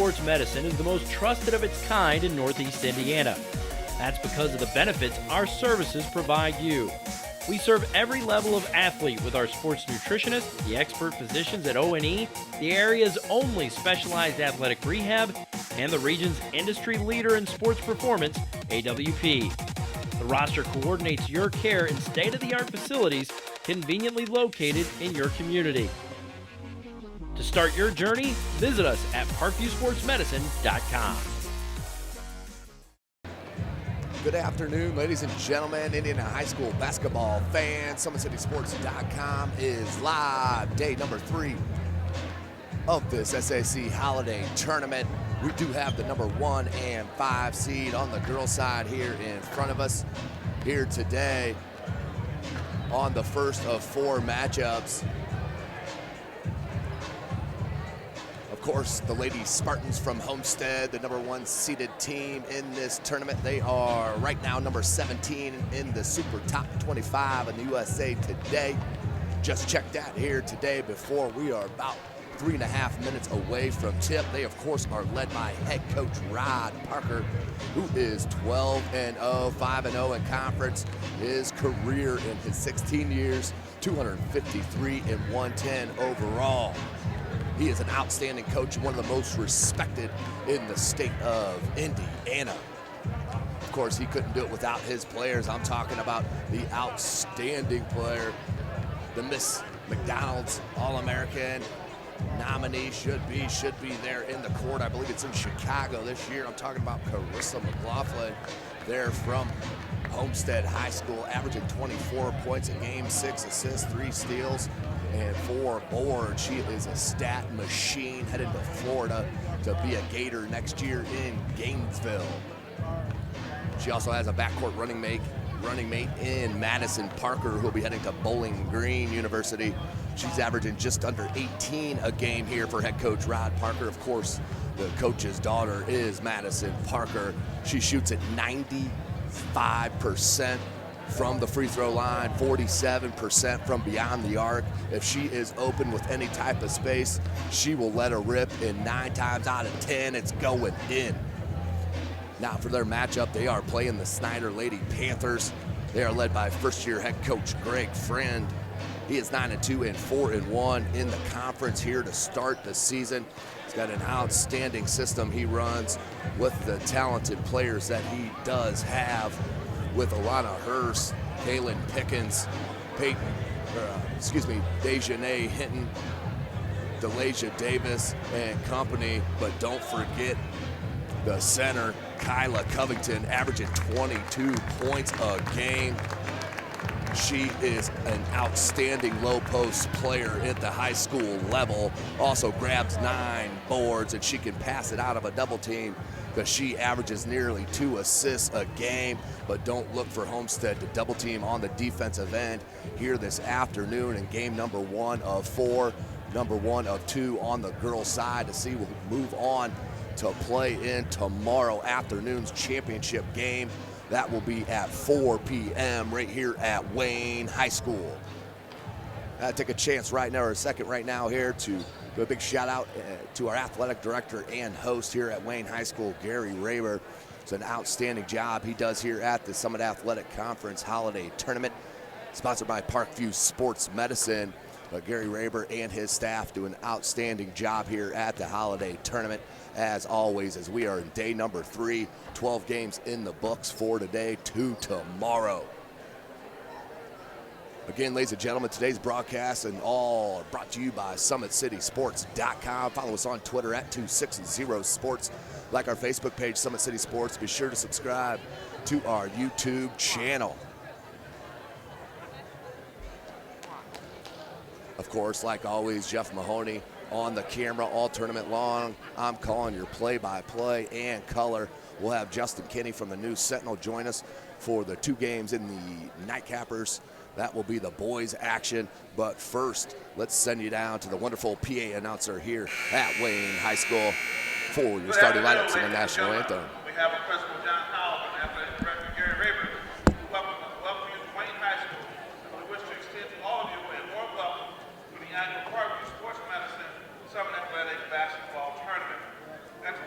Sports Medicine is the most trusted of its kind in Northeast Indiana. That's because of the benefits our services provide you. We serve every level of athlete with our sports nutritionists, the expert physicians at O&E, the area's only specialized athletic rehab, and the region's industry leader in sports performance, AWP. The roster coordinates your care in state-of-the-art facilities conveniently located in your community. To start your journey, visit us at parkviewsportsmedicine.com. Good afternoon, ladies and gentlemen, Indiana High School basketball fans. SummitCitySports.com is live, day number 3 of this SAC Holiday Tournament. We do have the number 1 and 5 seed on the girls' side here in front of us here today on the first of 4 matchups. Of course, the Lady Spartans from Homestead, the number 1 seeded team in this tournament. They are right now number 17 in the Super Top 25 in the USA Today. Just checked out here today before we are about 3.5 minutes away from tip. They, of course, are led by head coach Rod Parker, who is 12-0, 5-0 in conference. His career in his 16 years, 253 and 110 overall. He is an outstanding coach and one of the most respected in the state of Indiana. Of course, he couldn't do it without his players. I'm talking about the outstanding player, the Miss McDonald's All-American nominee, should be there in the court. I believe it's in Chicago this year. I'm talking about Carissa McLaughlin. They're from Homestead High School, averaging 24 points a game, 6 assists, 3 steals, and 4 boards. She is a stat machine, headed to Florida to be a Gator next year in Gainesville. She also has a backcourt running mate in Madison Parker, who will be heading to Bowling Green University. She's averaging just under 18 a game here for head coach Rod Parker. Of course, the coach's daughter is Madison Parker. She shoots at 95% from the free throw line, 47% from beyond the arc. If she is open with any type of space, she will let her rip, and 9 times out of 10, it's going in. Now for their matchup, they are playing the Snider Lady Panthers. They are led by first-year head coach Greg Friend. He is 9-2 and 4-1 in the conference here to start the season. He's got an outstanding system he runs with the talented players that he does have, with Alana Hurst, Kaylin Pickens, Dejanay Hinton, Delasia Davis and company. But don't forget the center, Kyla Covington, averaging 22 points a game. She is an outstanding low post player at the high school level. Also grabs 9 boards, and she can pass it out of a double team because she averages nearly 2 assists a game. But don't look for Homestead to double team on the defensive end here this afternoon in game number 1 of 4, number 1 of 2 on the girls' side, to see we'll move on to play in tomorrow afternoon's championship game. That will be at 4 p.m. right here at Wayne High School. I take a chance right now, or a second right now here, to do a big shout out to our athletic director and host here at Wayne High School, Gary Raber. It's an outstanding job he does here at the Summit Athletic Conference Holiday Tournament, sponsored by Parkview Sports Medicine. But Gary Raber and his staff do an outstanding job here at the Holiday Tournament, as always, as we are in day number 3, 12 games in the books for today, 2 tomorrow. Again, ladies and gentlemen, today's broadcast and all are brought to you by SummitCitySports.com. Follow us on Twitter at 260sports. Like our Facebook page, Summit City Sports. Be sure to subscribe to our YouTube channel. Of course, like always, Jeff Mahoney on the camera all tournament long. I'm calling your play-by-play and color. We'll have Justin Kinney from the News Sentinel join us for the 2 games in the Nightcappers. That will be the boys' action. But first, let's send you down to the wonderful PA announcer here at Wayne High School for your starting lineups in the national anthem. We have a Principal John Howell and Athletic Director Gary Raber. Welcome you to Wayne High School. We wish to extend to all of you a warm welcome to the annual Parkview Sports Medicine Summit Athletic Basketball Tournament. And to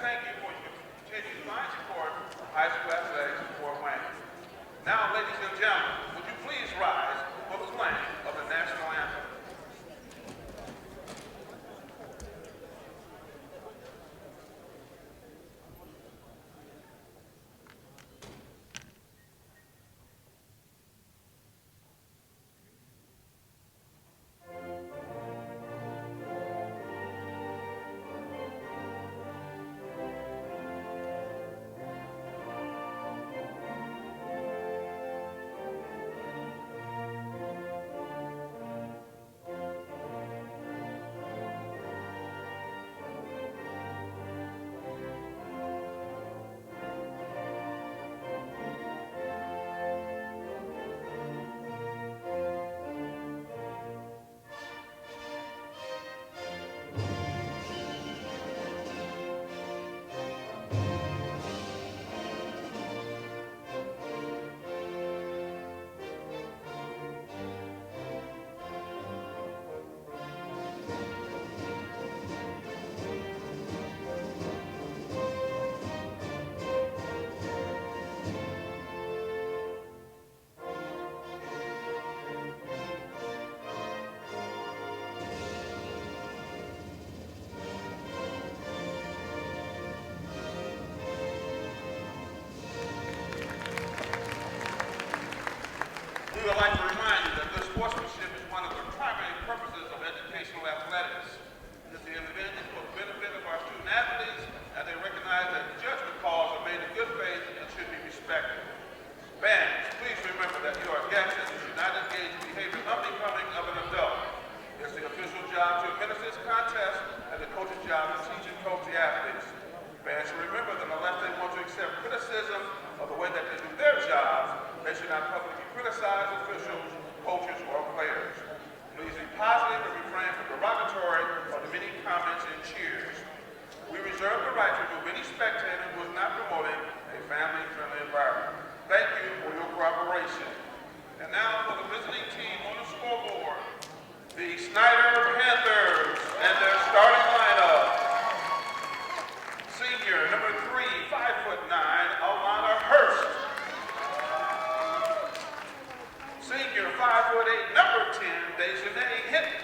Hinton.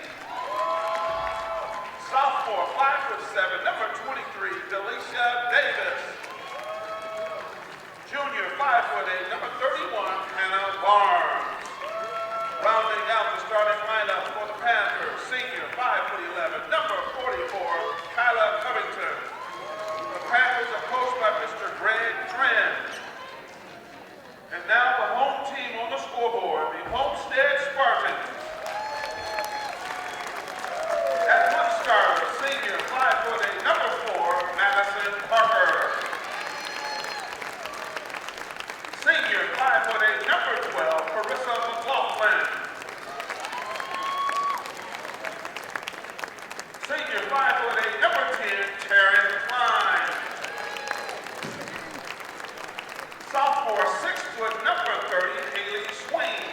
Sophomore, 5'7", number 23, Delisha Davis. Junior, 5'8", number 31, Hannah Barnes. Rounding out the starting lineup for the Panthers, senior, 5'11", number 44, Kyla Covington. The Panthers are coached by Mr. Greg Trend. And now the home team on the scoreboard, the Homestead Spartans. At one starter, senior, 5'8", number 4, Madison Parker. Senior, 5'8", number 12, Carissa McLaughlin. Senior, 5'8", number 10, Taryn Klein. Sophomore, 6', number 30, Haley Swain.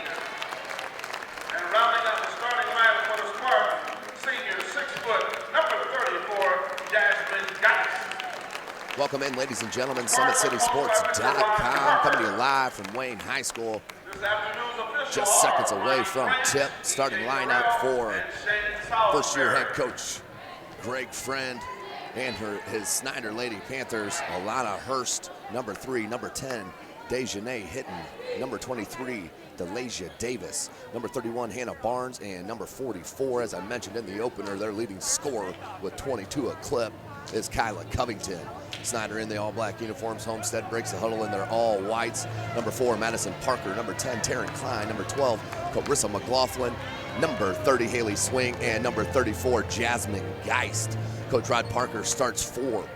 And rounding out the starting lineup for the Spartans, senior, 6', number 34, Jasmine Geist. Welcome in, ladies and gentlemen. SummitCitySports.com coming to you live from Wayne High School. Just seconds away from tip. Starting lineup for first-year head coach Greg Friend and his Snider Lady Panthers. Alana Hurst, number 3, number 10, Dejanay Hinton, number 23, Delisha Davis, number 31, Hannah Barnes, and number 44, as I mentioned in the opener, their leading scorer with 22 a clip is Kyla Covington. Snider in the all-black uniforms. Homestead breaks the huddle in their all-whites. Number 4, Madison Parker. Number 10, Taryn Klein. Number 12, Carissa McLaughlin. Number 30, Haley Swing. And number 34, Jasmine Geist. Coach Rod Parker starts 4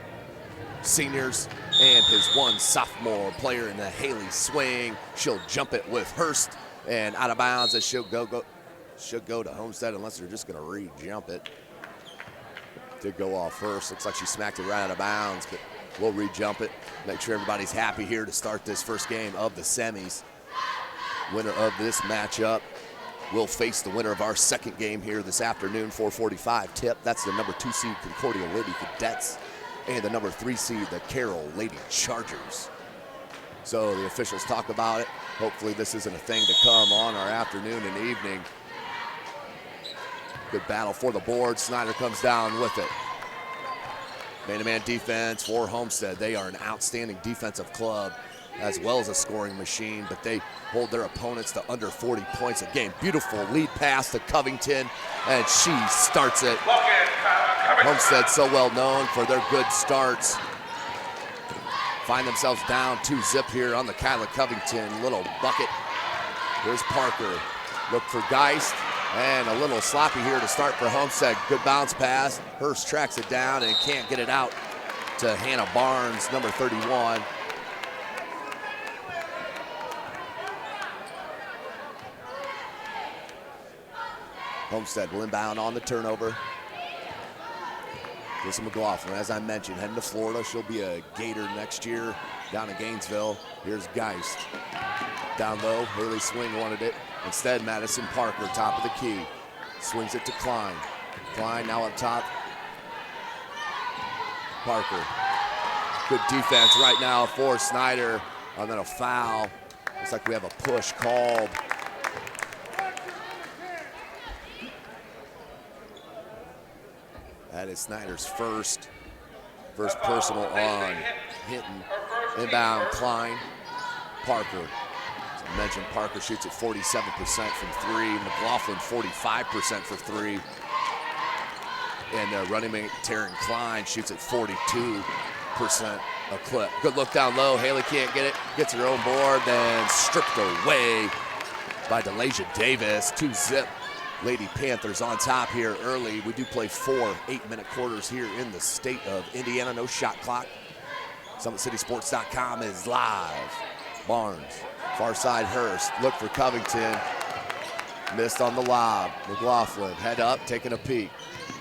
seniors and his 1 sophomore player in the Haley Swing. She'll jump it with Hurst, and out of bounds. It should go to Homestead unless they're just going to re-jump it. Did go off first. Looks like she smacked it right out of bounds, but we'll re-jump it. Make sure everybody's happy here to start this first game of the semis. Winner of this matchup will face the winner of our second game here this afternoon, 4:45 tip. That's the number 2 seed Concordia Lady Cadets and the number 3 seed the Carroll Lady Chargers. So the officials talk about it. Hopefully this isn't a thing to come on our afternoon and evening. Good battle for the board. Snider comes down with it. Man-to-man defense for Homestead. They are an outstanding defensive club as well as a scoring machine, but they hold their opponents to under 40 points a game. Beautiful lead pass to Covington, and she starts it. Homestead so well known for their good starts. Find themselves down 2-zip here on the Kyla Covington little bucket. Here's Parker. Look for Geist. And a little sloppy here to start for Homestead. Good bounce pass. Hurst tracks it down and can't get it out to Hannah Barnes, number 31. Homestead will inbound on the turnover. Carissa McLaughlin, as I mentioned, heading to Florida. She'll be a Gator next year down in Gainesville. Here's Geist. Down low, Haley Swing wanted it. Instead, Madison Parker, top of the key. Swings it to Klein. Klein now up top. Parker. Good defense right now for Snider. And then a foul. Looks like we have a push called. That is Snider's first personal on Hinton. Inbound, Klein. Parker. I mentioned Parker shoots at 47% from 3. McLaughlin 45% for 3. And running mate Taryn Klein shoots at 42% a clip. Good look down low. Haley can't get it. Gets her own board, then stripped away by Delisha Davis. 2-zip. Lady Panthers on top here early. We do play 4 8-minute quarters here in the state of Indiana. No shot clock. SummitCitySports.com is live. Barnes. Far side Hurst, look for Covington. Missed on the lob. McLaughlin, head up, taking a peek.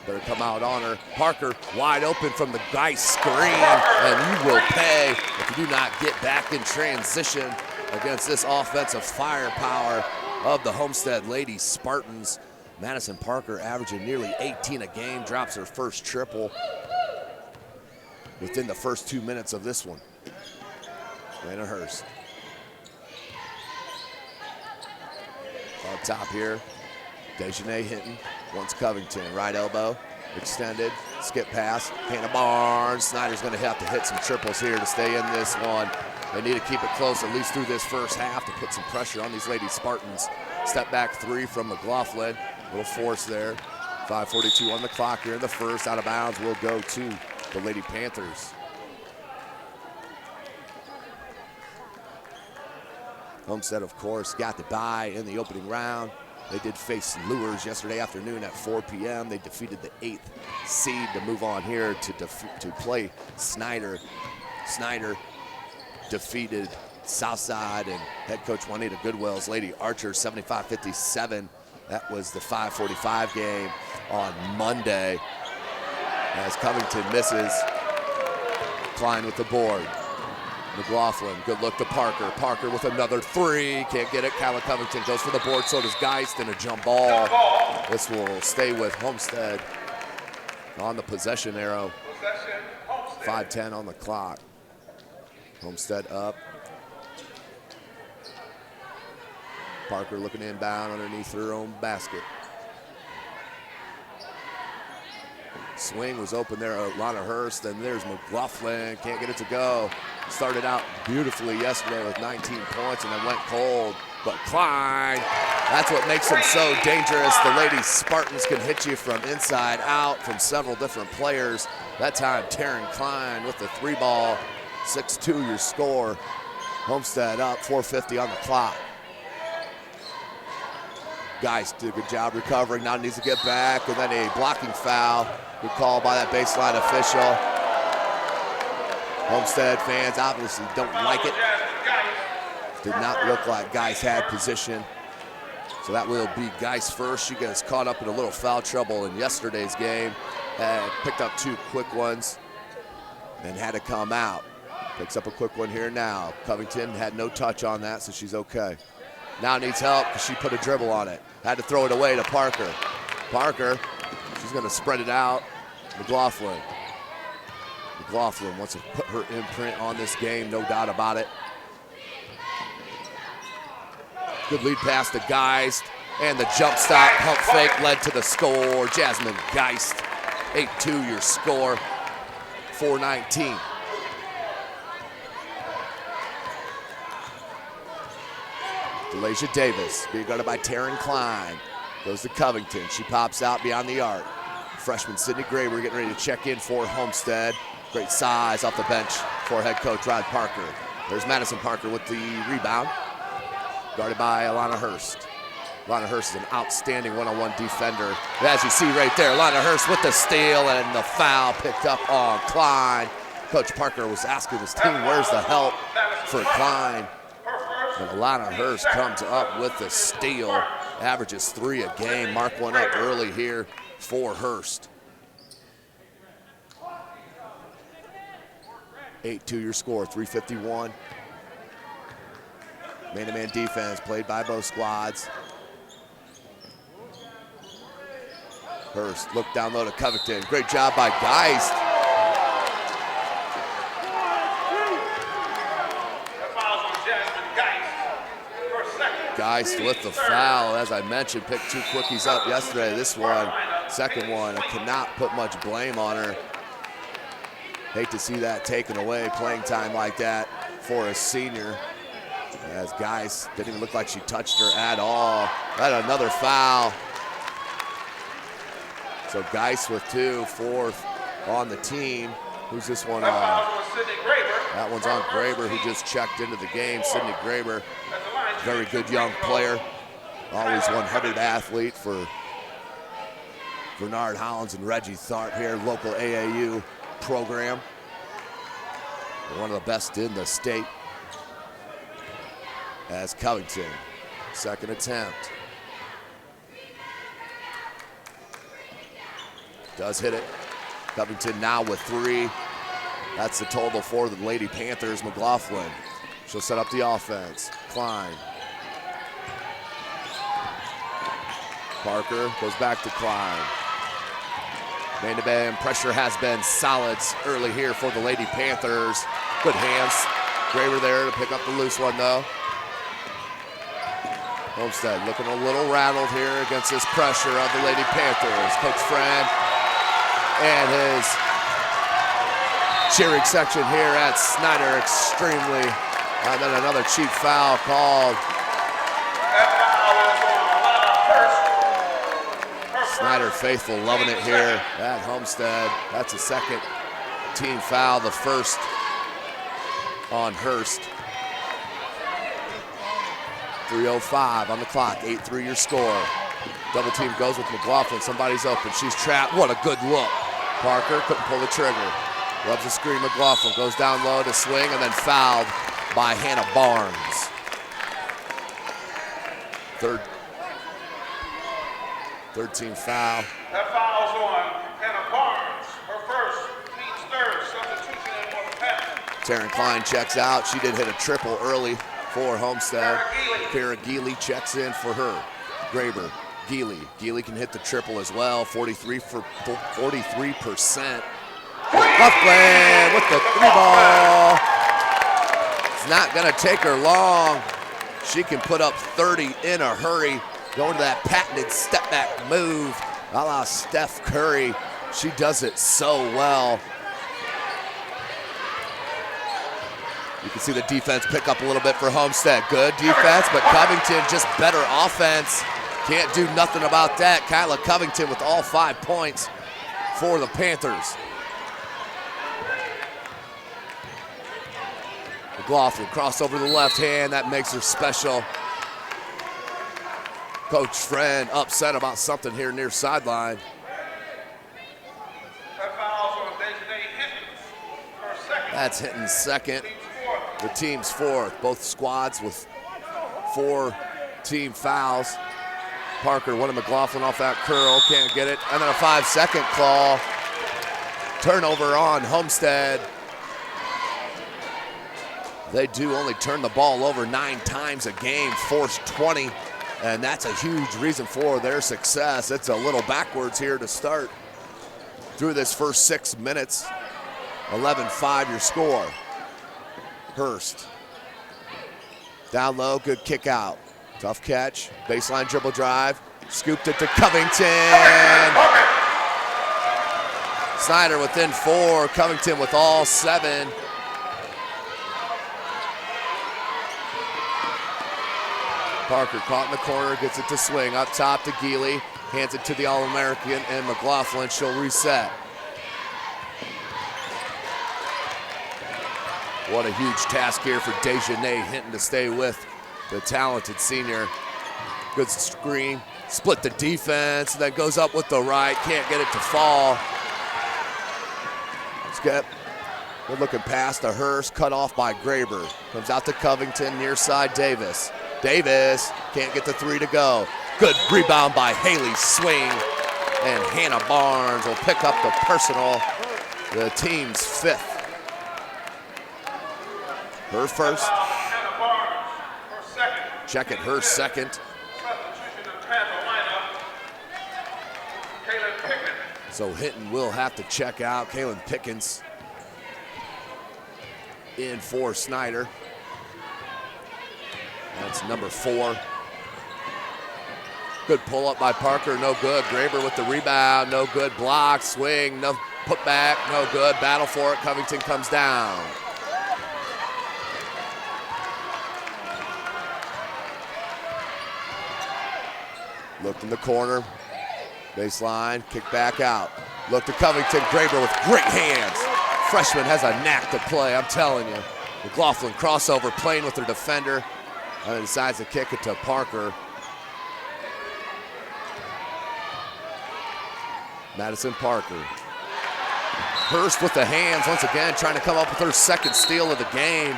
Better come out on her. Parker, wide open from the Geist screen, and you will pay if you do not get back in transition against this offensive firepower of the Homestead Lady Spartans. Madison Parker averaging nearly 18 a game, drops her first triple within the first 2 minutes of this one. Anna Hurst. Up top here, Dejanay Hinton. Once Covington, right elbow, extended, skip pass, Hannah Barnes. Snider's gonna have to hit some triples here to stay in this one. They need to keep it close at least through this first half to put some pressure on these Lady Spartans. Step back three from McLaughlin, little force there. 5:42 on the clock here in the first. Out of bounds will go to the Lady Panthers. Homestead, of course, got the bye in the opening round. They did face Lures yesterday afternoon at 4 p.m. They defeated the 8th seed to move on here to play Snider. Snider defeated Southside and head coach Juanita Goodwill's Lady Archers 75-57. That was the 5:45 game on Monday. As Covington misses, Klein with the board. McLaughlin, good look to Parker. Parker with another three, can't get it. Kyla Covington goes for the board, so does Geist, and a jump ball. This will stay with Homestead on the possession arrow. 5:10 on the clock. Homestead up. Parker looking inbound underneath her own basket. Swing was open there, Lana Hurst, and there's McLaughlin, can't get it to go. Started out beautifully yesterday with 19 points and then went cold. But Klein, that's what makes him so dangerous. The Lady Spartans can hit you from inside out from several different players. That time, Taryn Klein with the three ball, 6-2 your score. Homestead up, 4:50 on the clock. Geist did a good job recovering, now needs to get back, and then a blocking foul. Good call by that baseline official. Homestead fans obviously don't like it. Did not look like Geist had position. So that will be Geist first. She gets caught up in a little foul trouble in yesterday's game. Picked up two quick ones and had to come out. Picks up a quick one here now. Covington had no touch on that, so she's okay. Now needs help because she put a dribble on it. Had to throw it away to Parker. Parker, she's gonna spread it out. McLaughlin. McLaughlin wants to put her imprint on this game, no doubt about it. Good lead pass to Geist, and the jump stop pump fake led to the score. Jasmine Geist, 8-2 your score, 4:19. Delasia Davis, being guarded by Taryn Klein. Goes to Covington, she pops out beyond the arc. Freshman Sydney Graber getting ready to check in for Homestead. Great size off the bench for head coach Rod Parker. There's Madison Parker with the rebound, guarded by Alana Hurst. Alana Hurst is an outstanding one-on-one defender. As you see right there, Alana Hurst with the steal and the foul picked up on Klein. Coach Parker was asking his team, where's the help for Klein? And Alana Hurst comes up with the steal, averages 3 a game. Mark one up early here for Hurst. 8-2 your score, 3:51. Man-to-man defense played by both squads. Hurst, look down low to Covington. Great job by Geist. Geist with the foul, as I mentioned, picked 2 quickies up yesterday. This one, second one, I cannot put much blame on her. Hate to see that taken away, playing time like that for a senior. As Geist didn't even look like she touched her at all. Had another foul. So Geist with 2, 4th on the team. Who's this one on? That one's on Graber, who just checked into the game. Sydney Graber, very good young player. Always 100 athlete for Bernard Hollins and Reggie Tharp here, local AAU program. One of the best in the state. As Covington, second attempt. Does hit it. Covington now with 3. That's the total for the Lady Panthers. McLaughlin, she'll set up the offense. Klein. Parker goes back to Klein. Man-to-man pressure has been solid early here for the Lady Panthers. Good hands. Graber there to pick up the loose one though. Homestead looking a little rattled here against this pressure of the Lady Panthers. Coach Friend and his cheering section here at Snider extremely. And then another cheap foul called. Snider faithful loving it here at Homestead. That's a second team foul, the first on Hurst. 3:05 on the clock, 8-3 your score. Double team goes with McLaughlin, somebody's open, she's trapped. What a good look. Parker couldn't pull the trigger. Rubs the screen, McLaughlin goes down low to swing and then fouled by Hannah Barnes. Third team foul. That foul's on Hannah Barnes, her first, team's third substitution in for the Panthers. Taryn Klein checks out. She did hit a triple early for Homestead. Kara Geely checks in for her. Graber, Geely can hit the triple as well. 43%. Laughlin with the three ball. It's not gonna take her long. She can put up 30 in a hurry. Going to that patented step back move, a la Steph Curry. She does it so well. You can see the defense pick up a little bit for Homestead. Good defense, but Covington just better offense. Can't do nothing about that. Kyla Covington with all 5 points for the Panthers. McLaughlin cross over the left hand, that makes her special. Coach Friend upset about something here near sideline. That foul's on Dejanay Hinton, her second. That's Hinton's second. The team's fourth. Both squads with 4 team fouls. Parker wanted McLaughlin off that curl, can't get it. And then a 5-second call. Turnover on Homestead. They do only turn the ball over 9 times a game, force 20. And that's a huge reason for their success. It's a little backwards here to start through this first 6 minutes. 11-5 your score. Hurst. Down low, good kick out. Tough catch, baseline dribble drive. Scooped it to Covington. Snider within 4, Covington with all 7. Parker caught in the corner, gets it to swing. Up top to Geely, hands it to the All-American and McLaughlin. She'll reset. What a huge task here for Dejanay Hinton to stay with the talented senior. Good screen, split the defense, then goes up with the right, can't get it to fall. Skip, good looking pass to Hurst, cut off by Graber. Comes out to Covington, near side Davis. Davis can't get the 3 to go. Good rebound by Haley Swing. And Hannah Barnes will pick up the personal, the team's 5th. Her first. Hannah Barnes, her second. Check it, her second. Substitution in Panther lineup, Kaylin Pickens. So Hinton will have to check out. Kaylin Pickens in for Snider. That's number 4. Good pull up by Parker, no good. Graber with the rebound, no good. Block, swing, no put back, no good. Battle for it, Covington comes down. Looked in the corner, baseline, kick back out. Look to Covington, Graber with great hands. Freshman has a knack to play, I'm telling you. McLaughlin crossover, playing with her defender, and then decides to kick it to Parker. Madison Parker. Hurst with the hands once again, trying to come up with her second steal of the game.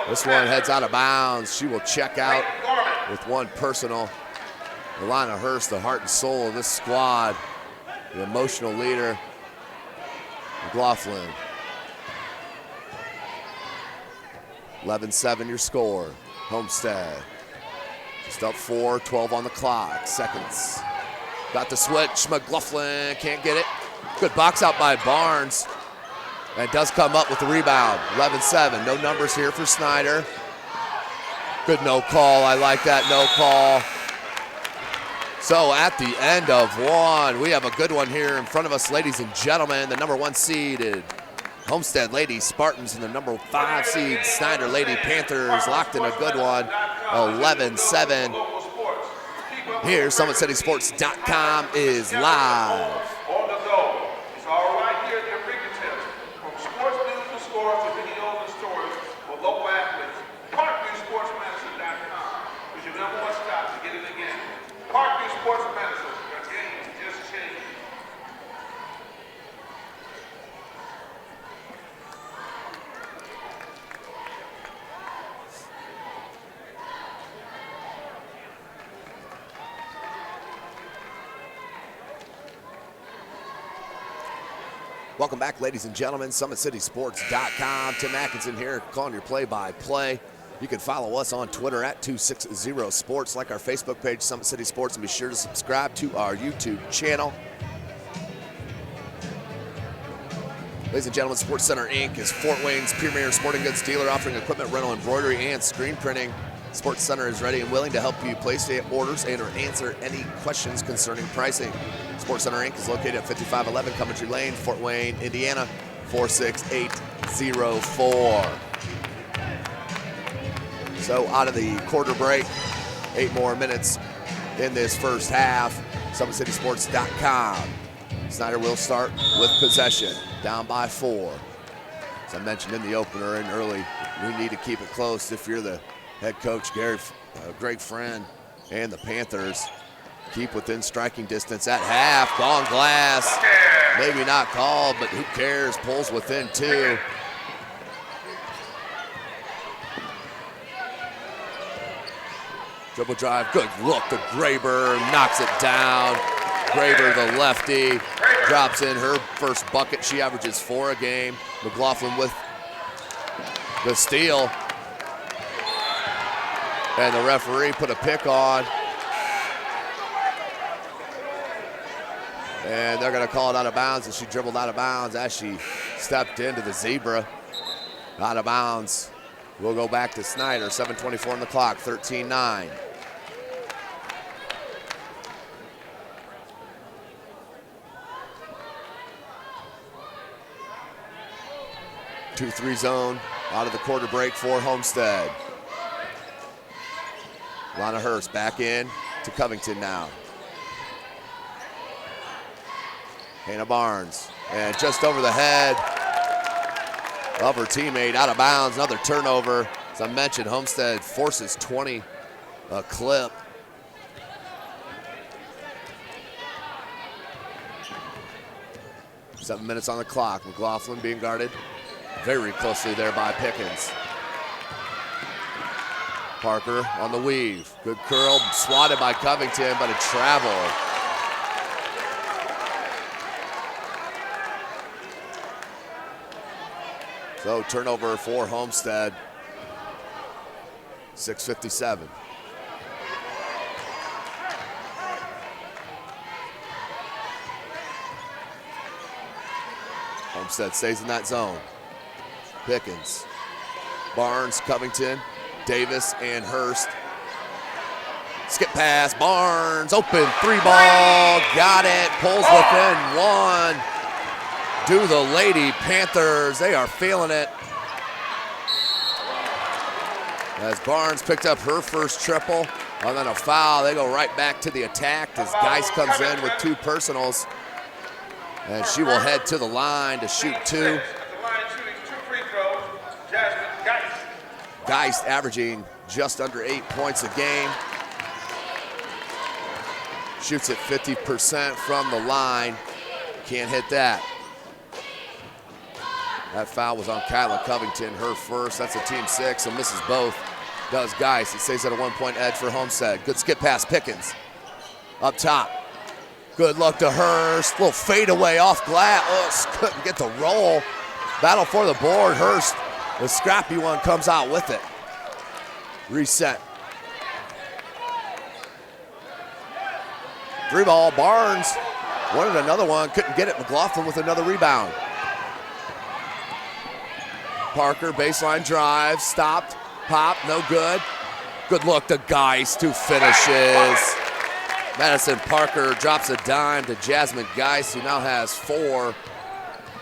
This one heads out of bounds. She will check out with 1 personal. Alana Hurst, the heart and soul of this squad, the emotional leader. McLaughlin. 11-7 your score. Homestead. Just up 4, 12 on the clock. Seconds. Got the switch. McLaughlin can't get it. Good box out by Barnes. And does come up with the rebound. 11-7. No numbers here for Snider. Good no call. I like that no call. So at the end of one, we have a good one here in front of us, ladies and gentlemen. The number 1 seeded Homestead Lady Spartans and the number 5 seed Snider Lady Panthers locked in a good one, 11-7. Here, SummitCitySports.com is live. On the go. It's all right here at your fingertips. From sports news to scores to videos and stories for local athletes. ParkviewSportsMedicine.com is your number 1 stop to get it again. Parkview Sports Medicine. Your game just changed. Welcome back, ladies and gentlemen. SummitCitySports.com. Tim Atkinson here, calling your play-by-play. You can follow us on Twitter at 260sports, like our Facebook page, Summit City Sports, and be sure to subscribe to our YouTube channel. Ladies and gentlemen, Sports Center Inc. is Fort Wayne's premier sporting goods dealer, offering equipment rental, embroidery, and screen printing. Sports Center is ready and willing to help you place orders and or answer any questions concerning pricing. Sports Center Inc. is located at 5511 Coventry Lane, Fort Wayne, Indiana, 46804. So out of the quarter break, 8 more minutes in this first half. SummitCitySports.com. Snider will start with possession, down by 4. As I mentioned in the opener and early, we need to keep it close if you're the head coach, Greg Friend, and the Panthers. Keep within striking distance at half. Gone glass. Maybe not called, but who cares? Pulls within 2. Dribble drive, good look to Graber, knocks it down. Graber, the lefty, drops in her first bucket. She averages 4 a game. McLaughlin with the steal. And the referee put a pick on. And they're going to call it out of bounds, and she dribbled out of bounds as she stepped into the zebra. Out of bounds. We'll go back to Snider, 7:24 on the clock, 13-9. Two-three zone out of the quarter break for Homestead. Lana Hurst back in to Covington now. Hannah Barnes, and just over the head of her teammate, out of bounds, another turnover. As I mentioned, Homestead forces 20 a clip. Seven minutes on the clock. McLaughlin being guarded very closely there by Pickens. Parker on the weave. Good curl, swatted by Covington, but a travel. So turnover for Homestead, 6:57. Homestead stays in that zone. Pickens, Barnes, Covington, Davis, and Hurst. Skip pass, Barnes, open 3-ball, got it, pulls within 1. Do the Lady Panthers, they are feeling it. As Barnes picked up her first triple, and then a foul, they go right back to the attack as Geist comes in with 2 personals. And she will head to the line to shoot 2. Geist averaging just under 8 points a game. Shoots at 50% from the line. Can't hit that. That foul was on Kyla Covington, her first. That's a team 6, so misses both. Does Geist. It stays at a 1-point edge for Homestead. Good skip pass, Pickens. Up top. Good look to Hurst. Little fadeaway off glass. Oh, couldn't get the roll. Battle for the board. Hurst, the scrappy one, comes out with it. Reset. 3-ball, Barnes wanted another one, couldn't get it. McLaughlin with another rebound. Parker, baseline drive, stopped, pop, no good. Good look to Geist, who finishes. Madison Parker drops a dime to Jasmine Geist, who now has 4.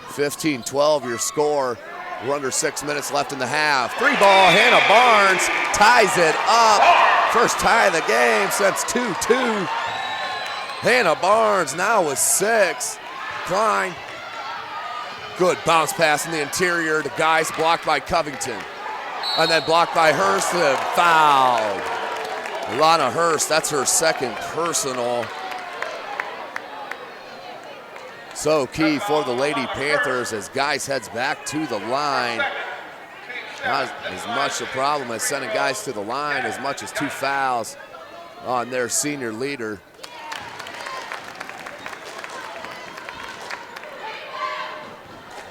15-12 your score. We're under 6 minutes left in the half. 3-ball, Hannah Barnes ties it up. First tie of the game since 2-2. Hannah Barnes now with 6. Klein. Good bounce pass in the interior to Geist, blocked by Covington. And then blocked by Hurst and fouled. Alana Hurst, that's her second personal. So key for the Lady Panthers as Geist heads back to the line. Not as much a problem as sending guys to the line as much as 2 fouls on their senior leader.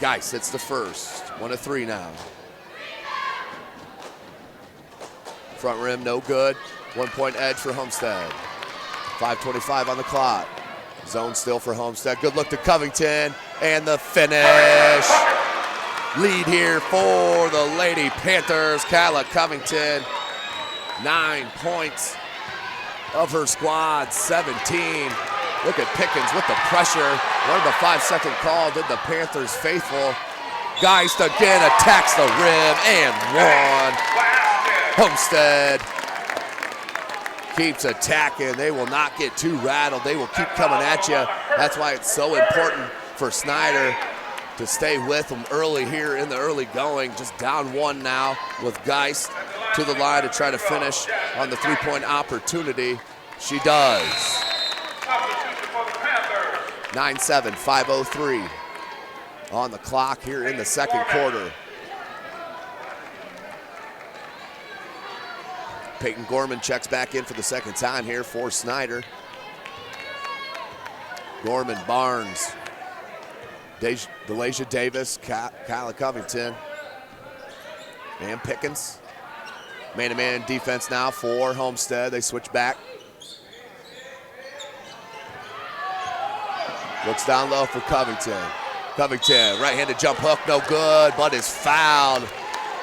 Geist hits the first. 1 of 3 now. Front rim, no good. 1-point edge for Homestead. 5:25 on the clock. Zone still for Homestead. Good look to Covington, and the finish. Lead here for the Lady Panthers. Kyla Covington, 9 points of her squad, 17. Look at Pickens with the pressure. One of the 5-second call did the Panthers faithful. Geist again attacks the rim and 1. Homestead keeps attacking. They will not get too rattled. They will keep coming at you. That's why it's so important for Snider to stay with them early here in the early going. Just down 1 now with Geist to the line to try to finish on the 3-point opportunity. She does. 9-7, 5:03 on the clock here in the second quarter. Peyton Gorman checks back in for the second time here for Snider. Gorman, Barnes, Delasia Davis, Kyla Covington, and Pickens. Man-to-man defense now for Homestead. They switch back. Looks down low for Covington. Covington, right-handed jump hook, no good, but is fouled.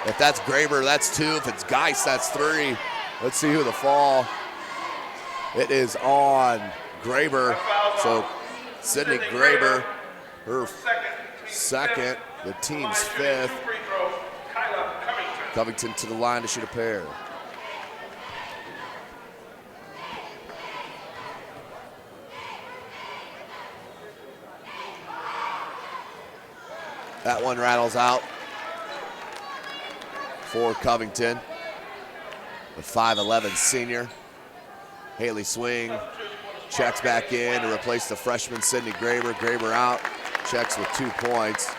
If that's Graber, that's 2. If it's Geist, that's 3. Let's see who the fall. It is on Graber. So Sydney Graber, her second, the team's 5th. Covington to the line to shoot a pair. That one rattles out for Covington. The 5'11" senior. Haley Swing checks back in to replace the freshman Sydney Graber. Graber out, checks with 2 points.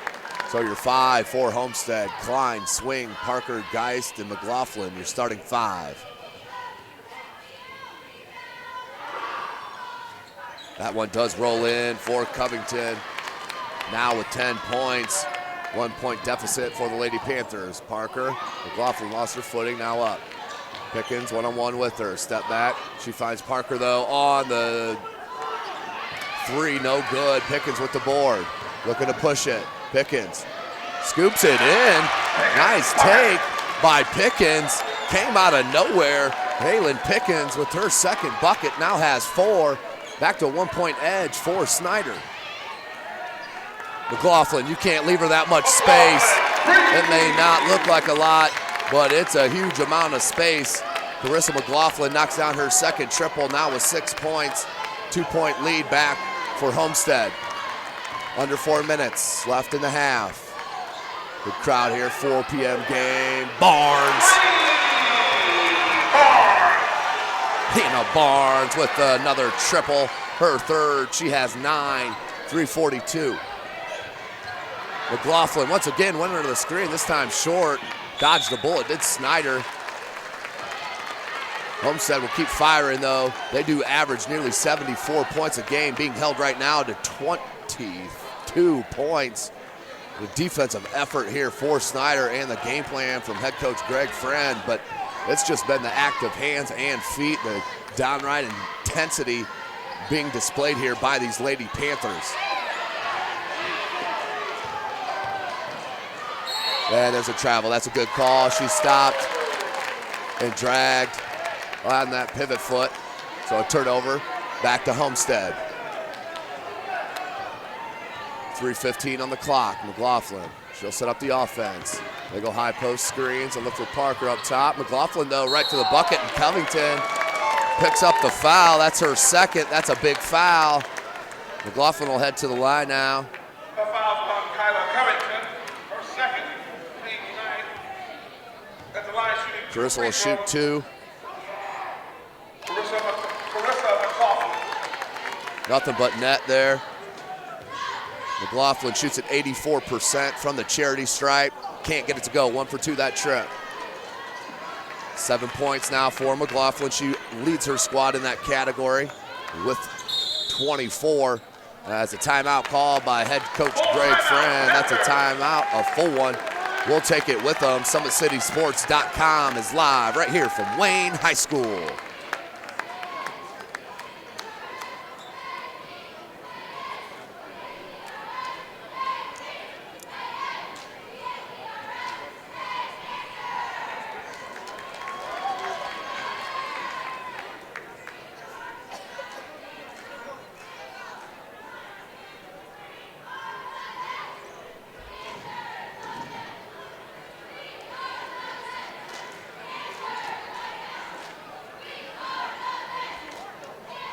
So your 5 for Homestead: Klein, Swing, Parker, Geist, and McLaughlin. Your starting 5. That one does roll in for Covington. Now with 10 points. 1-point deficit for the Lady Panthers. Parker, McLaughlin lost her footing, now up. Pickens one-on-one with her, step back. She finds Parker though on the 3, no good. Pickens with the board, looking to push it. Pickens scoops it in. Nice take by Pickens. Came out of nowhere. Halen Pickens with her second bucket now has 4. Back to a 1-point edge for Snider. McLaughlin, you can't leave her that much space. It may not look like a lot, but it's a huge amount of space. Carissa McLaughlin knocks down her second triple, now with 6 points. 2-point lead back for Homestead. Under 4 minutes left in the half. Good crowd here, 4 p.m. game. Barnes. Hannah Barnes with another triple, her 3rd. She has 9, 3:42. McLaughlin once again went under the screen, this time short. Dodged the bullet, did Snider. Homestead will keep firing though. They do average nearly 74 points a game, being held right now to 22 points. The defensive effort here for Snider and the game plan from head coach Greg Friend, but it's just been the active hands and feet, the downright intensity being displayed here by these Lady Panthers. And there's a travel. That's a good call. She stopped and dragged. on that pivot foot. So a turnover, back to Homestead. 3:15 on the clock. McLaughlin, she'll set up the offense. They go high post screens and look for Parker up top. McLaughlin, though, right to the bucket, and Covington picks up the foul. That's her second. That's a big foul. McLaughlin will head to the line now. The foul on Kyla Covington, her second, team tonight. At the line shooting. Carissa will shoot 2. Carissa McLaughlin. Nothing but net there. McLaughlin shoots at 84% from the charity stripe. Can't get it to go. 1 for 2 that trip. 7 points now for McLaughlin. She leads her squad in that category with 24. As a timeout called by head coach Greg Friend. That's a timeout, a full one. We'll take it with them. SummitCitySports.com is live right here from Wayne High School.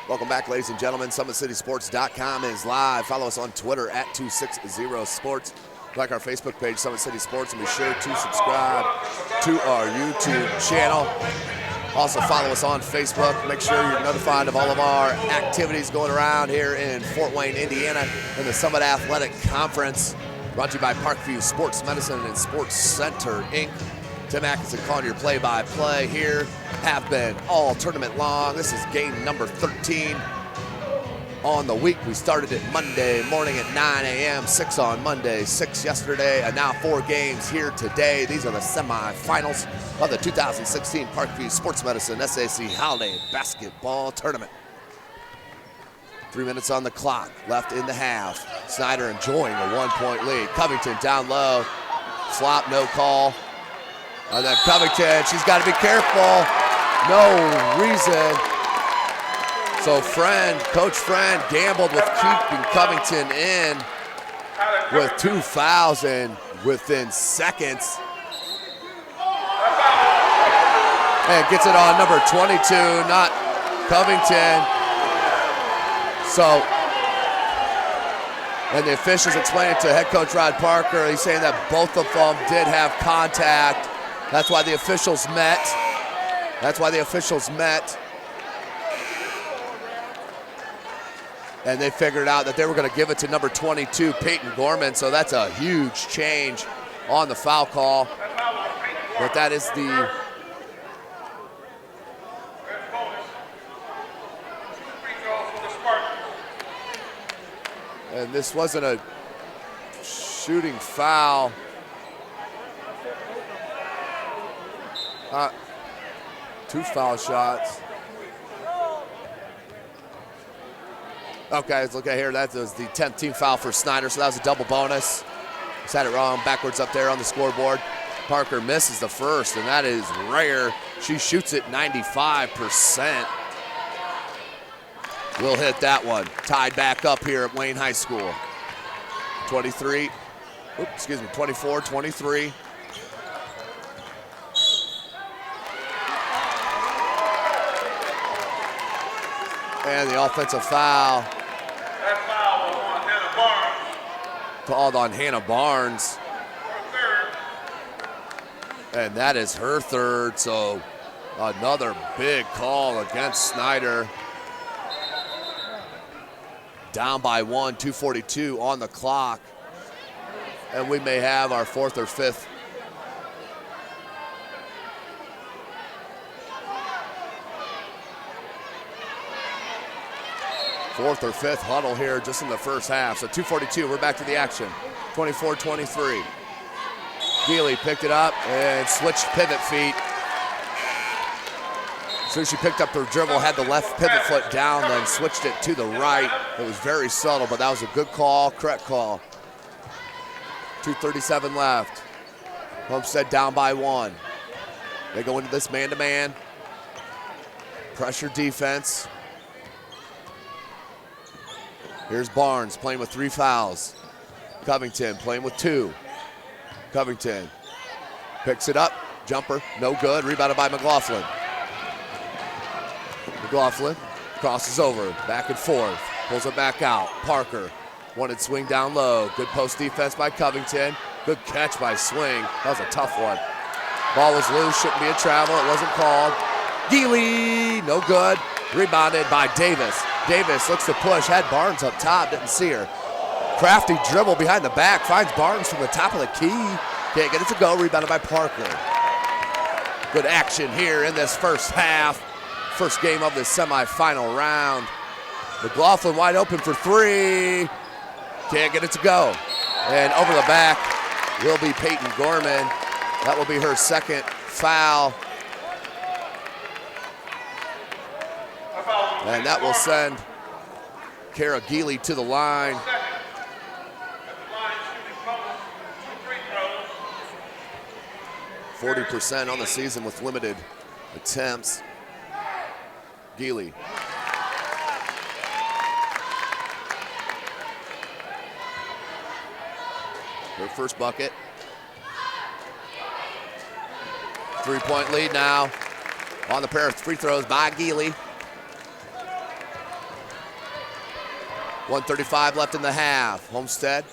Welcome back, ladies and gentlemen. SummitCitySports.com is live. Follow us on Twitter at 260sports. Like our Facebook page, Summit City Sports, and be sure to subscribe to our YouTube channel. Also follow us on Facebook. Make sure you're notified of all of our activities going around here in Fort Wayne, Indiana, in the Summit Athletic Conference. Brought to you by Parkview Sports Medicine and Sports Center, Inc. Tim Atkinson calling your play-by-play here. Have been all tournament long. This is game number 13 on the week. We started it Monday morning at 9 a.m., 6 on Monday, 6 yesterday, and now 4 games here today. These are the semifinals of the 2016 Parkview Sports Medicine SAC Holiday Basketball Tournament. 3 minutes on the clock, left in the half. Snider enjoying a 1-point lead. Covington down low, flop, no call. And then Covington, she's got to be careful. No reason. So Coach Friend gambled with keeping Covington in with 2 fouls and within seconds. And gets it on number 22, not Covington. So, and the officials explaining to head coach Rod Parker, he's saying that both of them did have contact. That's why the officials met. And they figured out that they were going to give it to number 22, Peyton Gorman. So that's a huge change on the foul call. But that is the and this wasn't a shooting foul. 2 foul shots. Okay, let's look at here. That was the 10th team foul for Snider, so that was a double bonus. Just had it wrong, backwards up there on the scoreboard. Parker misses the first, and that is rare. She shoots it 95%. We'll hit that one. Tied back up here at Wayne High School. 24-23. And the offensive foul. That foul was on Hannah Barnes. Called on Hannah Barnes. Her third. And that is her third, so another big call against Snider. Down by 1, 2:42 on the clock. And we may have our 4th or 5th. Fourth or 5th huddle here just in the first half. So 2:42, we're back to the action. 24-23. Geely picked it up and switched pivot feet. As soon as she picked up her dribble, had the left pivot foot down, then switched it to the right. It was very subtle, but that was a good call, correct call. 2:37 left. Homestead down by 1. They go into this man-to-man. Pressure defense. Here's Barnes playing with 3 fouls. Covington playing with 2. Covington picks it up. Jumper, no good. Rebounded by McLaughlin. McLaughlin crosses over, back and forth. Pulls it back out. Parker, wanted swing down low. Good post defense by Covington. Good catch by Swing. That was a tough one. Ball was loose, shouldn't be a travel. It wasn't called. Geely, no good. Rebounded by Davis. Davis looks to push, had Barnes up top, didn't see her. Crafty dribble behind the back, finds Barnes from the top of the key. Can't get it to go, rebounded by Parker. Good action here in this first half. First game of this semifinal round. McLaughlin wide open for 3. Can't get it to go. And over the back will be Peyton Gorman. That will be her second foul. And that will send Kara Geely to the line. 40% on the season with limited attempts. Geely. Her first bucket. 3-point lead now on the pair of free throws by Geely. 1:35 left in the half. Homestead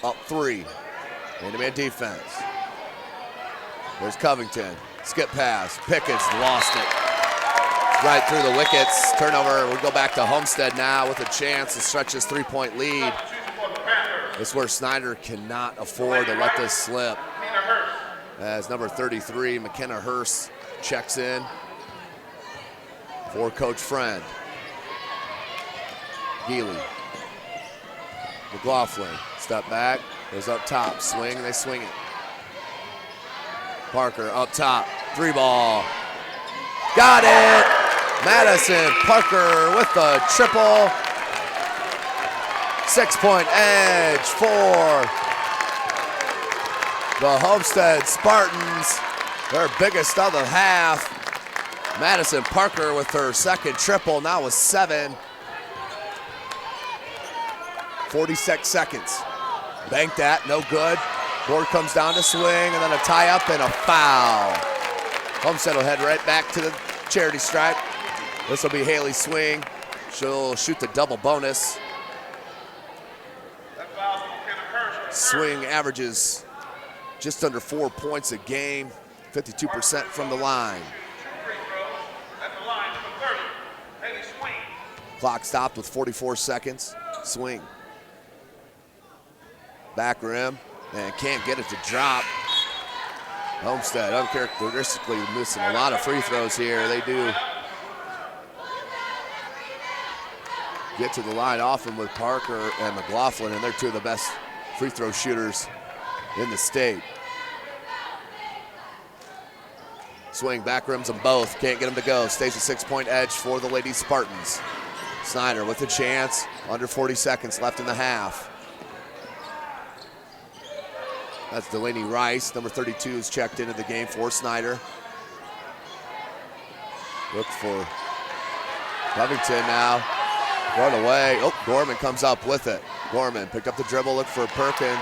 up 3. Man-to-man defense. There's Covington. Skip pass. Pickens lost it. Right through the wickets. Turnover. We'll go back to Homestead now with a chance to stretch this 3-point lead. This is where Snider cannot afford to let this slip. As number 33, McKenna Hurst, checks in for Coach Friend. Geely. McLaughlin, step back, goes up top, swing, they swing it. Parker up top, 3 ball. Got it! Madison Parker with the triple. 6-point edge for the Homestead Spartans, their biggest of the half. Madison Parker with her second triple, now with 7. 46 seconds. Banked that, no good. Board comes down to swing, and then a tie-up and a foul. Homestead will head right back to the charity stripe. This will be Haley Swing. She'll shoot the double bonus. Swing averages just under 4 points a game, 52% from the line. Clock stopped with 44 seconds. Swing. Back rim, and can't get it to drop. Homestead uncharacteristically missing a lot of free throws here. They do get to the line often with Parker and McLaughlin, and they're 2 of the best free throw shooters in the state. Swing, back rims them both. Can't get them to go. Stays a 6-point edge for the Lady Spartans. Snider with a chance. Under 40 seconds left in the half. That's Delaney Rice. Number 32 is checked into the game for Snider. Look for Covington now. Run away. Oh, Gorman comes up with it. Gorman picked up the dribble, looked for Perkins.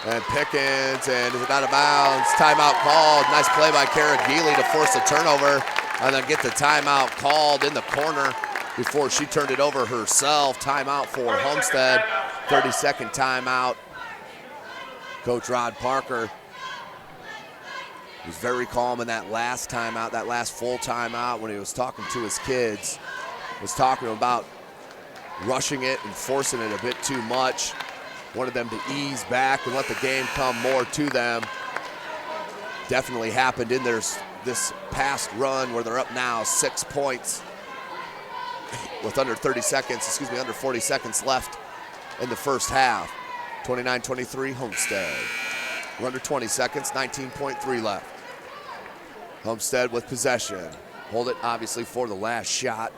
And Pickens, and is it out of bounds? Timeout called. Nice play by Kara Geely to force a turnover and then get the timeout called in the corner before she turned it over herself. Timeout for Homestead. 30-second timeout. Coach Rod Parker was very calm in that last timeout, that last full timeout when he was talking to his kids. Was talking about rushing it and forcing it a bit too much. Wanted them to ease back and let the game come more to them. Definitely happened in this past run where they're up now 6 points with under 40 seconds left in the first half. 29-23 Homestead. We're under 20 seconds, 19.3 left. Homestead with possession. Hold it obviously for the last shot.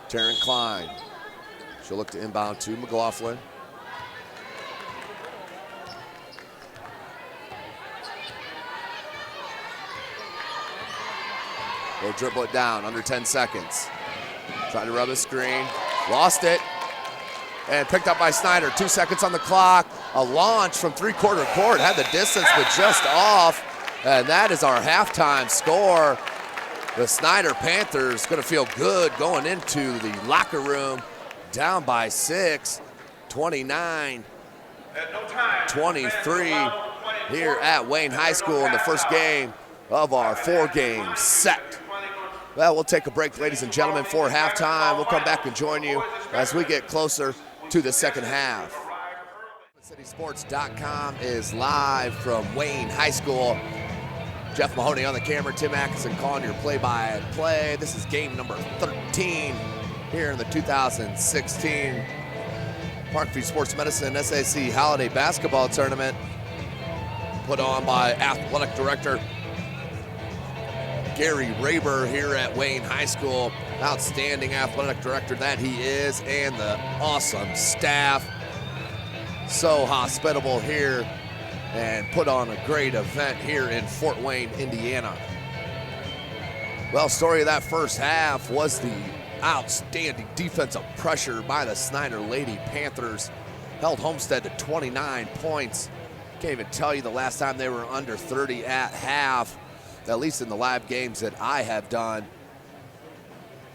Taryn Klein. She'll look to inbound to McLaughlin. They'll dribble it down, under 10 seconds. Trying to rub a screen, lost it, and picked up by Snider. 2 seconds on the clock. A launch from three-quarter court, had the distance but just off, and that is our halftime score. The Snider Panthers gonna feel good going into the locker room, down by 6, 29-23 here at Wayne High School in the first game of our 4-game set. Well, we'll take a break, ladies and gentlemen, for halftime. We'll come back and join you as we get closer to the second half. SummitCitySports.com is live from Wayne High School. Jeff Mahoney on the camera, Tim Atkinson calling your play-by-play. This is game number 13 here in the 2016 Parkview Sports Medicine SAC Holiday Basketball Tournament, put on by Athletic Director Gary Raber here at Wayne High School. Outstanding athletic director that he is, and the awesome staff. So hospitable here, and put on a great event here in Fort Wayne, Indiana. Well, story of that first half was the outstanding defensive pressure by the Snider Lady Panthers. Held Homestead to 29 points. Can't even tell you the last time they were under 30 at half, at least in the live games that I have done.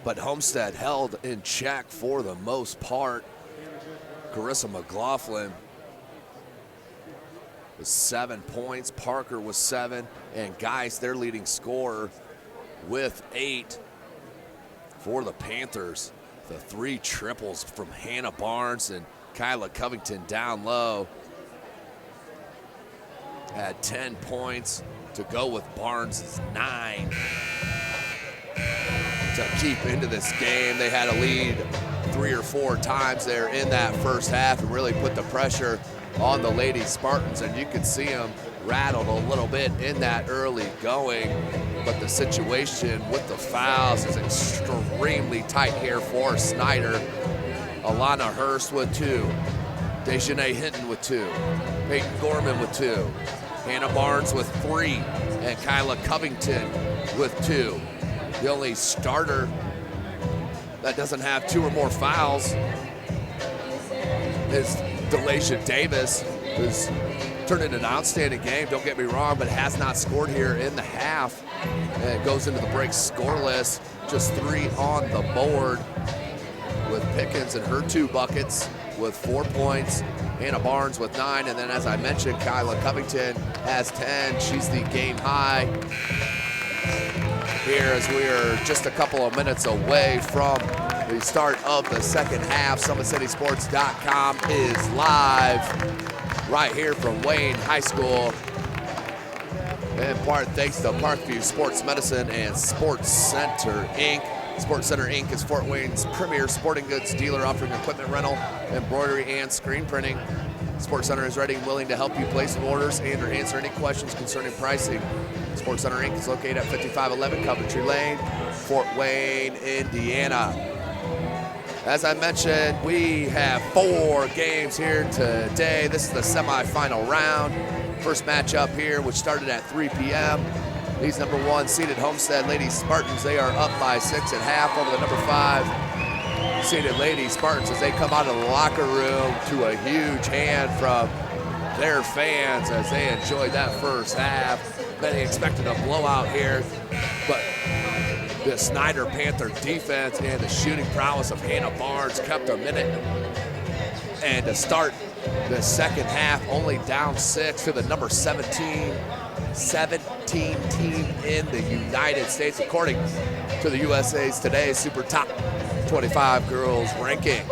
But Homestead held in check for the most part. Carissa McLaughlin was 7 points, Parker was 7, and Geis, their leading scorer, with 8 for the Panthers. The 3 triples from Hannah Barnes and Kyla Covington down low. Had 10 points to go with Barnes' 9 to keep into this game. They had a lead 3 or 4 times there in that first half and really put the pressure on the Lady Spartans, and you could see them rattled a little bit in that early going, but the situation with the fouls is extremely tight here for Snider. Alana Hurst with 2, Dejanay Hinton with 2, Peyton Gorman with 2, Hannah Barnes with 3, and Kyla Covington with 2. The only starter that doesn't have 2 or more fouls is Delasha Davis, who's turned in an outstanding game, don't get me wrong, but has not scored here in the half. And goes into the break scoreless, just 3 on the board, with Pickens and her 2 buckets with 4 points. Hannah Barnes with 9, and then as I mentioned, Kyla Covington has 10. She's the game high here as we are just a couple of minutes away from the start of the second half. SummitCitySports.com is live right here from Wayne High School. In part thanks to Parkview Sports Medicine and Sports Center, Inc. Sports Center, Inc. is Fort Wayne's premier sporting goods dealer, offering equipment rental, embroidery, and screen printing. Sports Center is ready and willing to help you place orders and or answer any questions concerning pricing. Sports Center, Inc. is located at 5511 Coventry Lane, Fort Wayne, Indiana. As I mentioned, we have 4 games here today. This is the semifinal round. First matchup here, which started at 3 p.m. These number 1 seeded Homestead Lady Spartans, they are up by 6 at half over the number 5 seeded Lady Spartans as they come out of the locker room to a huge hand from their fans as they enjoyed that first half. Many expected a blowout here, but the Snider Panther defense and the shooting prowess of Hannah Barnes kept them in it. And to start the second half, only down 6 to the number 17 team in the United States, according to the USA's Today Super Top 25 Girls ranking.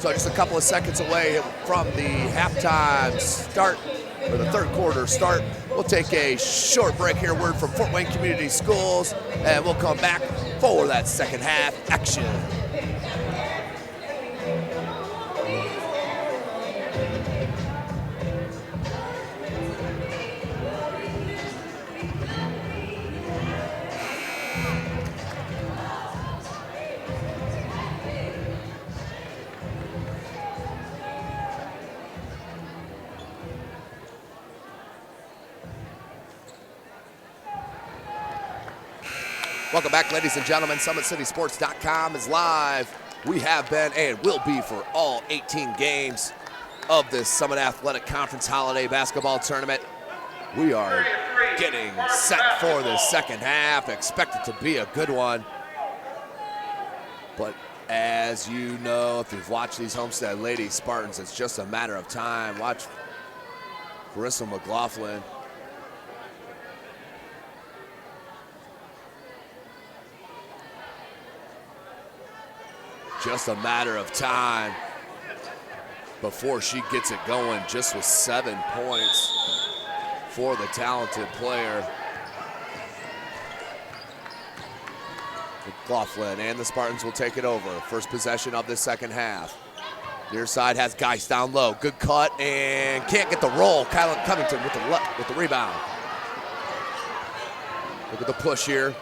So just a couple of seconds away from the halftime start, or the third quarter start. We'll take a short break here, word from Fort Wayne Community Schools, and we'll come back for that second half action. Welcome back, ladies and gentlemen. SummitCitySports.com is live. We have been and will be for all 18 games of this Summit Athletic Conference Holiday Basketball Tournament. We are getting set for the second half. Expect it to be a good one. But as you know, if you've watched these Homestead Lady Spartans, it's just a matter of time. Watch Carissa McLaughlin. Just a matter of time before she gets it going, just with 7 points for the talented player. McLaughlin and the Spartans will take it over. First possession of the second half. Near side has Geist down low. Good cut and can't get the roll. Kylan Covington with the rebound. Look at the push here.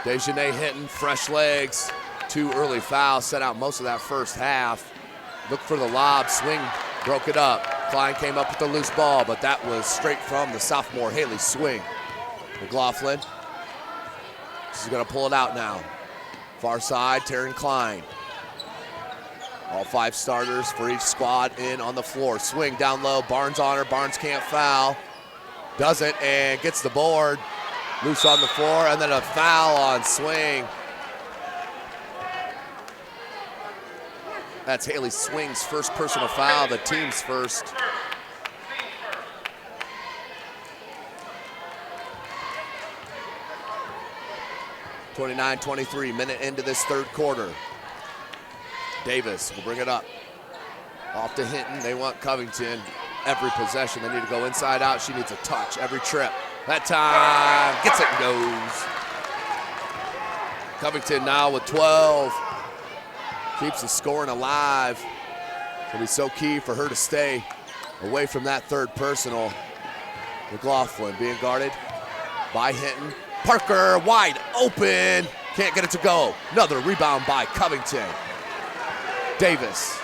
Dejanay Hinton, fresh legs. 2 early fouls, set out most of that first half. Look for the lob, swing, broke it up. Klein came up with the loose ball, but that was straight from the sophomore Haley Swing. McLaughlin, she's gonna pull it out now. Far side, Taryn Klein. All 5 starters for each squad in on the floor. Swing down low, Barnes on her, Barnes can't foul. Does it and gets the board. Loose on the floor, and then a foul on Swing. That's Haley Swing's first personal foul, the team's first. .29-23, minute into this third quarter. Davis will bring it up. Off to Hinton, they want Covington. Every possession, they need to go inside out. She needs a touch every trip. That time, gets it and goes. Covington now with 12. Keeps the scoring alive. It'll be so key for her to stay away from that third personal. McLaughlin being guarded by Hinton. Parker wide open. Can't get it to go. Another rebound by Covington. Davis.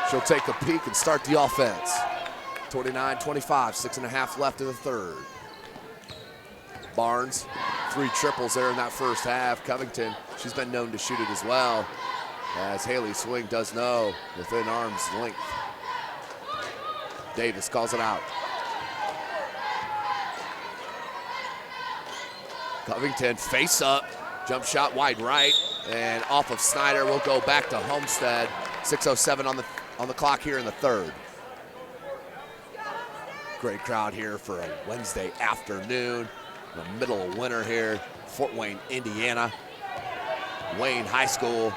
She'll take a peek and start the offense. 29-25, 6.5 left in the third. Barnes, 3 triples there in that first half. Covington, she's been known to shoot it as well, as Haley Swing does know, within arm's length. Davis calls it out. Covington face up, jump shot wide right, and off of Snider. Will go back to Homestead. 6:07 on the clock here in the third. Great crowd here for a Wednesday afternoon, in the middle of winter here, Fort Wayne, Indiana. Wayne High School.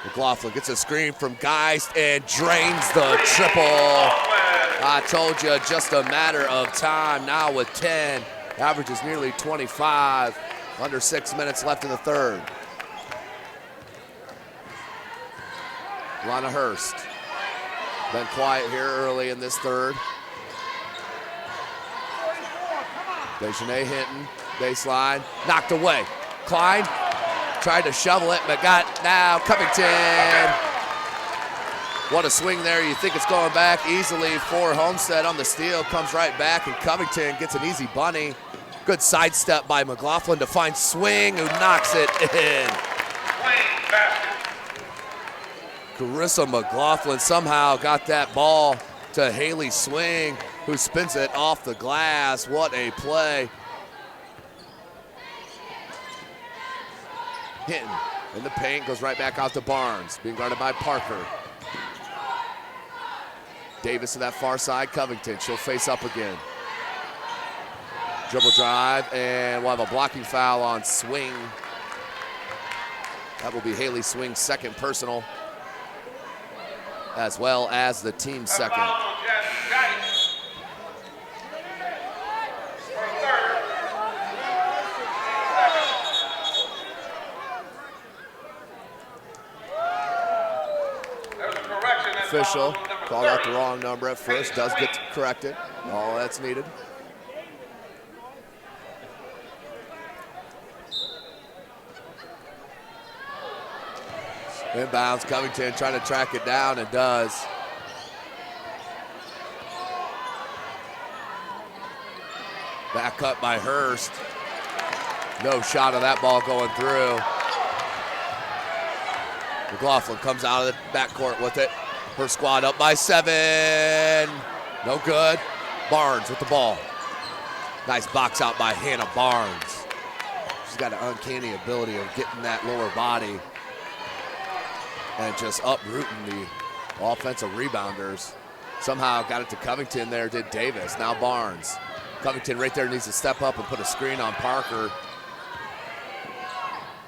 McLaughlin gets a screen from Geist and drains the triple. I told you, just a matter of time now with 10. Averages nearly 25. Under 6 minutes left in the third. Lana Hurst. Been quiet here early in this third. Dejanay Hinton, baseline, knocked away. Klein tried to shovel it, but got now Covington. What a swing there. You think it's going back easily for Homestead on the steal. Comes right back, and Covington gets an easy bunny. Good sidestep by McLaughlin to find Swing, who knocks it in. Carissa McLaughlin somehow got that ball to Haley Swing, who spins it off the glass. What a play. Hinton in the paint, goes right back out to Barnes, being guarded by Parker. Davis to that far side, Covington, she'll face up again. Dribble drive, and we'll have a blocking foul on Swing. That will be Haley Swing's second personal, as well as the team's second. Official called out the wrong number at first, does get corrected. All that's needed. Inbounds, Covington trying to track it down, and does. Back cut by Hurst. No shot of that ball going through. McLaughlin comes out of the backcourt with it. Her squad up by 7. No good. Barnes with the ball. Nice box out by Hannah Barnes. She's got an uncanny ability of getting that lower body and just uprooting the offensive rebounders. Somehow got it to Covington there, did Davis. Now Barnes. Covington right there needs to step up and put a screen on Parker.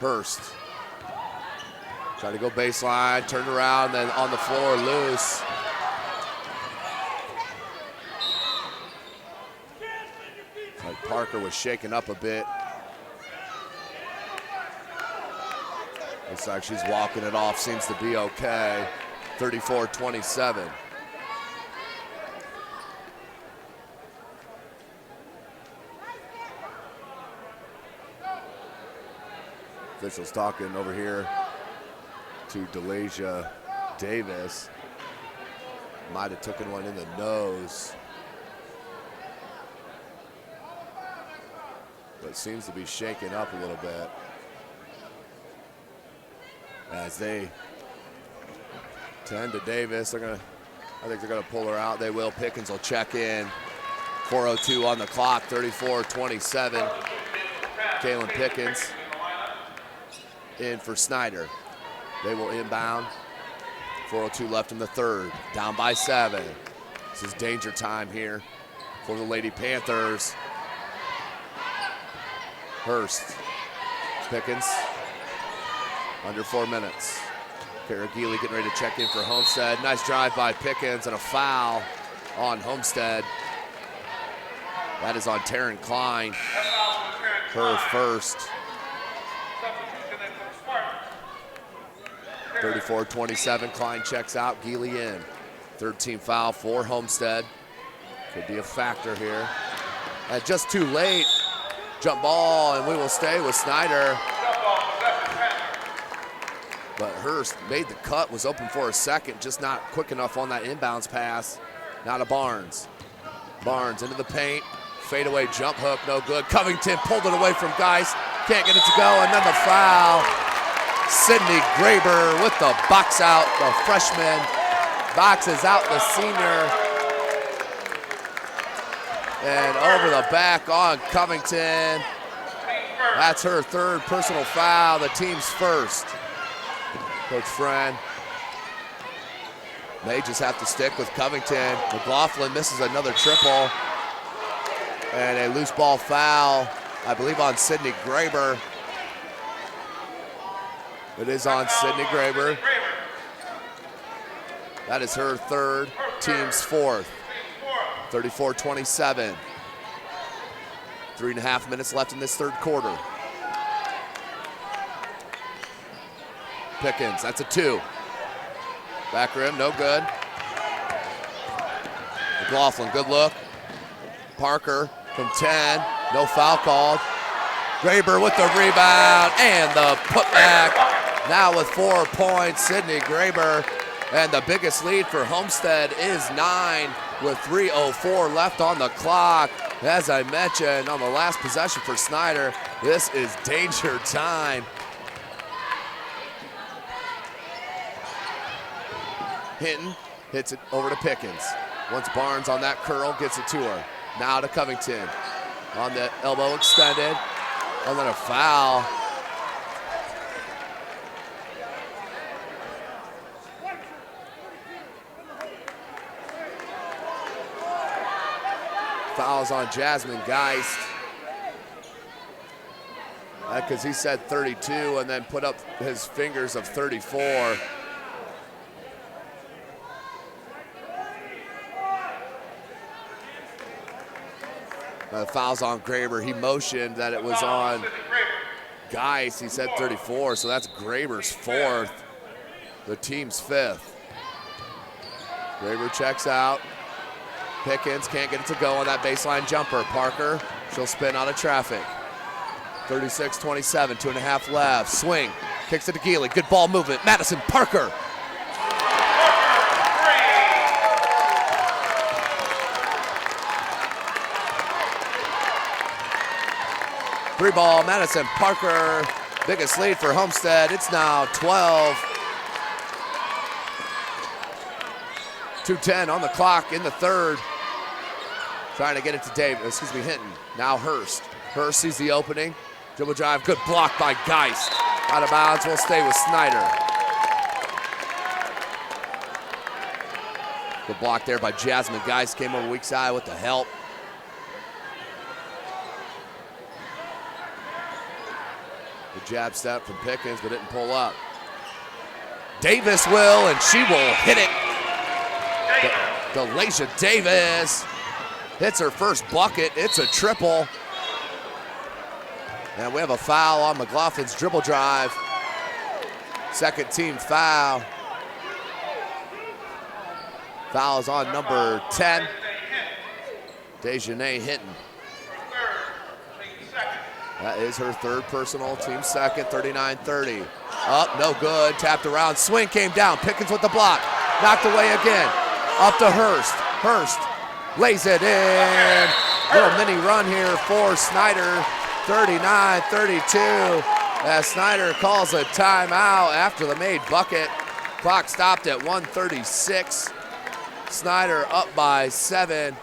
Hurst. Trying to go baseline, turned around, then on the floor, loose. Like Parker was shaken up a bit. Looks like she's walking it off, seems to be okay. 34-27. Officials talking over here to Delasia Davis. Might have taken one in the nose. But seems to be shaken up a little bit. As they tend to Davis, I think they're gonna pull her out. They will. Pickens will check in. 4:02 on the clock, 34-27. Kaylin Pickens in for Snider. They will inbound. 4:02 left in the third. Down by 7. This is danger time here for the Lady Panthers. Hurst. Pickens. Under 4 minutes. Kara Geely getting ready to check in for Homestead. Nice drive by Pickens and a foul on Homestead. That is on Taryn Klein. Her first. 34-27, Klein checks out, Geely in. Third team foul for Homestead. Could be a factor here. And just too late. Jump ball, and we will stay with Snider. But Hurst made the cut, was open for a second, just not quick enough on that inbounds pass. Now to Barnes. Barnes into the paint. Fadeaway jump hook, no good. Covington pulled it away from Geist. Can't get it to go, and then the foul. Sydney Graber with the box out, the freshman. Boxes out the senior. And over the back on Covington. That's her third personal foul, the team's first. Coach Friend may just have to stick with Covington. McLaughlin misses another triple. And a loose ball foul, I believe on Sydney Graber. It is on Sydney Graber. That is her third, team's fourth. 34-27. 3.5 minutes left in this third quarter. Pickens, that's a 2. Back rim, no good. McLaughlin, good look. Parker from 10, no foul called. Graber with the rebound and the putback. Now with 4 points, Sydney Graber. And the biggest lead for Homestead is 9 with 3:04 left on the clock. As I mentioned on the last possession for Snider, this is danger time. Hinton hits it over to Pickens. Once Barnes on that curl, gets it to her. Now to Covington. On the elbow extended. And then a foul. Fouls on Jasmine Geist. Because he said 32 and then put up his fingers of 34. Fouls on Graber. He motioned that it was on Geist. He said 34, so that's Graber's 4th, the team's 5th. Graber checks out. Pickens can't get it to go on that baseline jumper. Parker, she'll spin out of traffic. 36-27, 2.5 left. Swing, kicks it to Geely. Good ball movement. Madison Parker. Three ball, Madison Parker. Biggest lead for Homestead. It's now 12. 2:10 on the clock in the third. Trying to get it to Hinton. Now Hurst. Hurst sees the opening. Dribble drive, good block by Geist. Out of bounds, we'll stay with Snider. Good block there by Jasmine Geist. Came over weak side with the help. The jab step from Pickens, but didn't pull up. Davis will, and she will hit it. Delasha Davis hits her first bucket. It's a triple. And we have a foul on McLaughlin's dribble drive. Second team foul. Foul is on number 10. Dejanay Hinton. That is her third personal, team second, 39-30. Up, no good, tapped around, swing came down, Pickens with the block. Knocked away again, up to Hurst. Hurst lays it in. Little mini run here for Snider, 39-32. As Snider calls a timeout after the made bucket. Clock stopped at 1:36. Snider up by 7.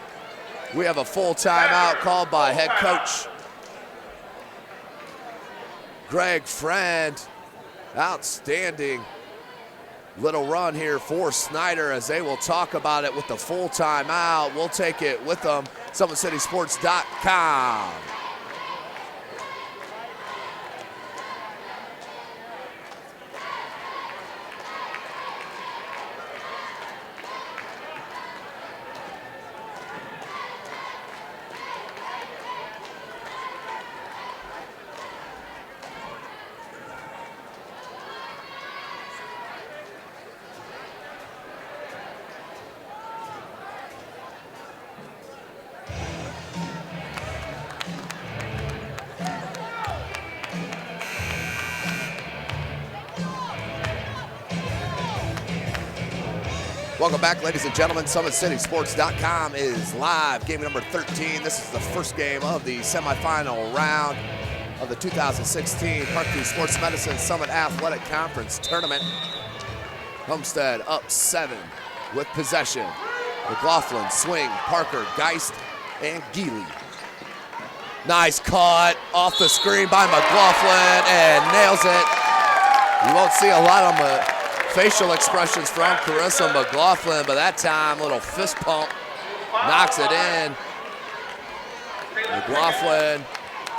We have a full timeout called by head coach Greg Friend. Outstanding little run here for Snider as they will talk about it with the full timeout. We'll take it with them. SummitCitySports.com. Welcome back, ladies and gentlemen. SummitCitySports.com is live. Game number 13. This is the first game of the semifinal round of the 2016 Parkview Sports Medicine Summit Athletic Conference Tournament. Homestead up 7 with possession. McLaughlin, swing, Parker, Geist, and Geely. Nice cut off the screen by McLaughlin and nails it. You won't see a lot of them. Facial expressions from Carissa McLaughlin, but that time, little fist pump, knocks it in. McLaughlin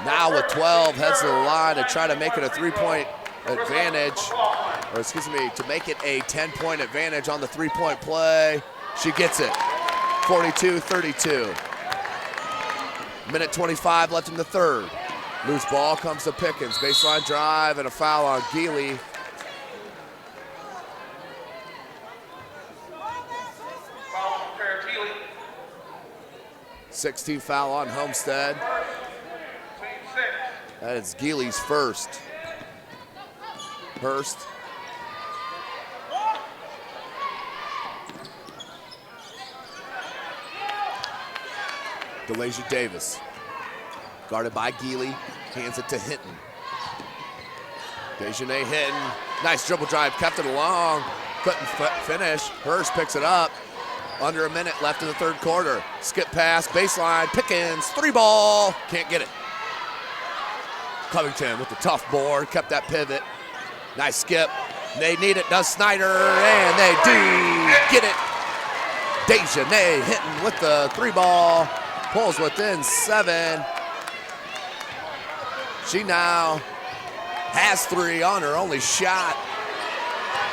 now with 12, heads to the line to try to make it a 3-point advantage, or excuse me, to make it a 10-point advantage on the 3-point play. She gets it, 42-32. Minute 25 left in the third. Loose ball comes to Pickens, baseline drive and a foul on Geely. 16 foul on Homestead. That is Geely's first. Hurst. Delasha Davis. Guarded by Geely. Hands it to Hinton. Dejanay Hinton. Nice dribble drive. Kept it along. Couldn't finish. Hurst picks it up. Under a minute left in the third quarter. Skip pass, baseline, Pickens, 3-ball, can't get it. Covington with the tough board, kept that pivot. Nice skip. They need it, does Snider, and they do get it. Dejanay Hinton with the 3-ball, pulls within 7. She now has 3 on her only shot.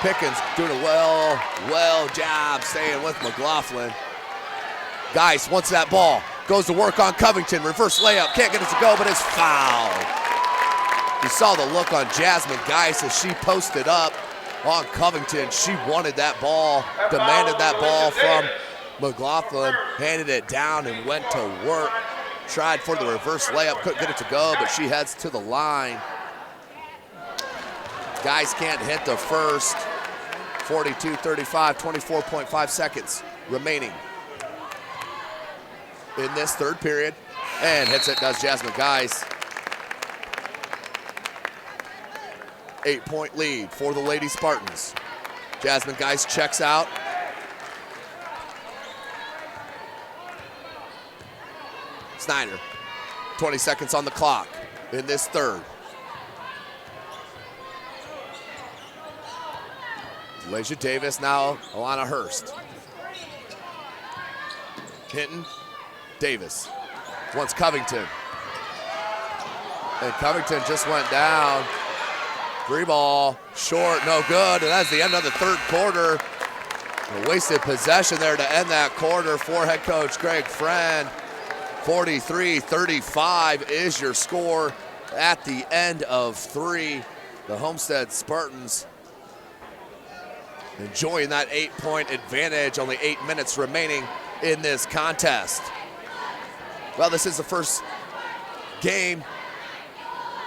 Pickens doing a well job staying with McLaughlin. Geist wants that ball. Goes to work on Covington. Reverse layup. Can't get it to go, but it's fouled. You saw the look on Jasmine Geist as she posted up on Covington. She wanted that ball, demanded that ball from McLaughlin, handed it down and went to work. Tried for the reverse layup, couldn't get it to go, but she heads to the line. Geist can't hit the first. 42-35, 24.5 seconds remaining in this third period. And hits it, does Jasmine Geist. 8-point lead for the Lady Spartans. Jasmine Geist checks out. Snider, 20 seconds on the clock in this third. Lasia Davis, now Alana Hurst. Hinton, Davis, wants Covington. And Covington just went down. 3 ball, short, no good, and that's the end of the third quarter. A wasted possession there to end that quarter for head coach Greg Friend. 43-35 is your score at the end of 3. The Homestead Spartans enjoying that 8-point advantage, only 8 minutes remaining in this contest. Well, this is the first game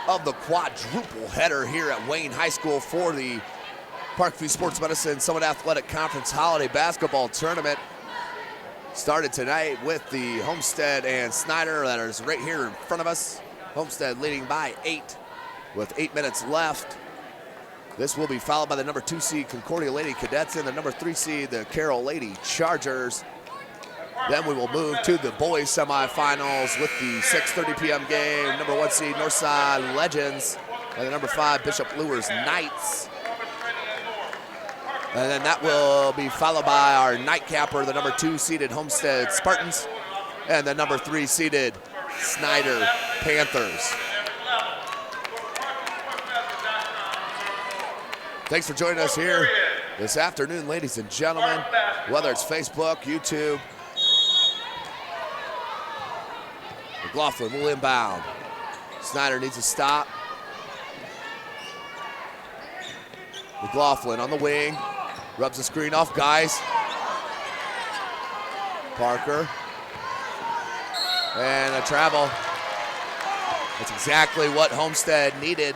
of the quadruple header here at Wayne High School for the Parkview Sports Medicine Summit Athletic Conference Holiday Basketball Tournament. Started tonight with the Homestead and Snider that is right here in front of us. Homestead leading by 8 with 8 minutes left. This will be followed by the number 2 seed Concordia Lady Cadets and the number 3 seed the Carroll Lady Chargers. Then we will move to the boys semifinals with the 6:30 p.m. game. Number 1 seed Northside Legends and the number 5 Bishop Lures Knights. And then that will be followed by our nightcapper, the number 2 seeded Homestead Spartans and the number 3 seeded Snider Panthers. Thanks for joining us here this afternoon, ladies and gentlemen, whether it's Facebook, YouTube. McLaughlin will inbound. Snider needs a stop. McLaughlin on the wing. Rubs the screen off, guys. Parker. And a travel. That's exactly what Homestead needed.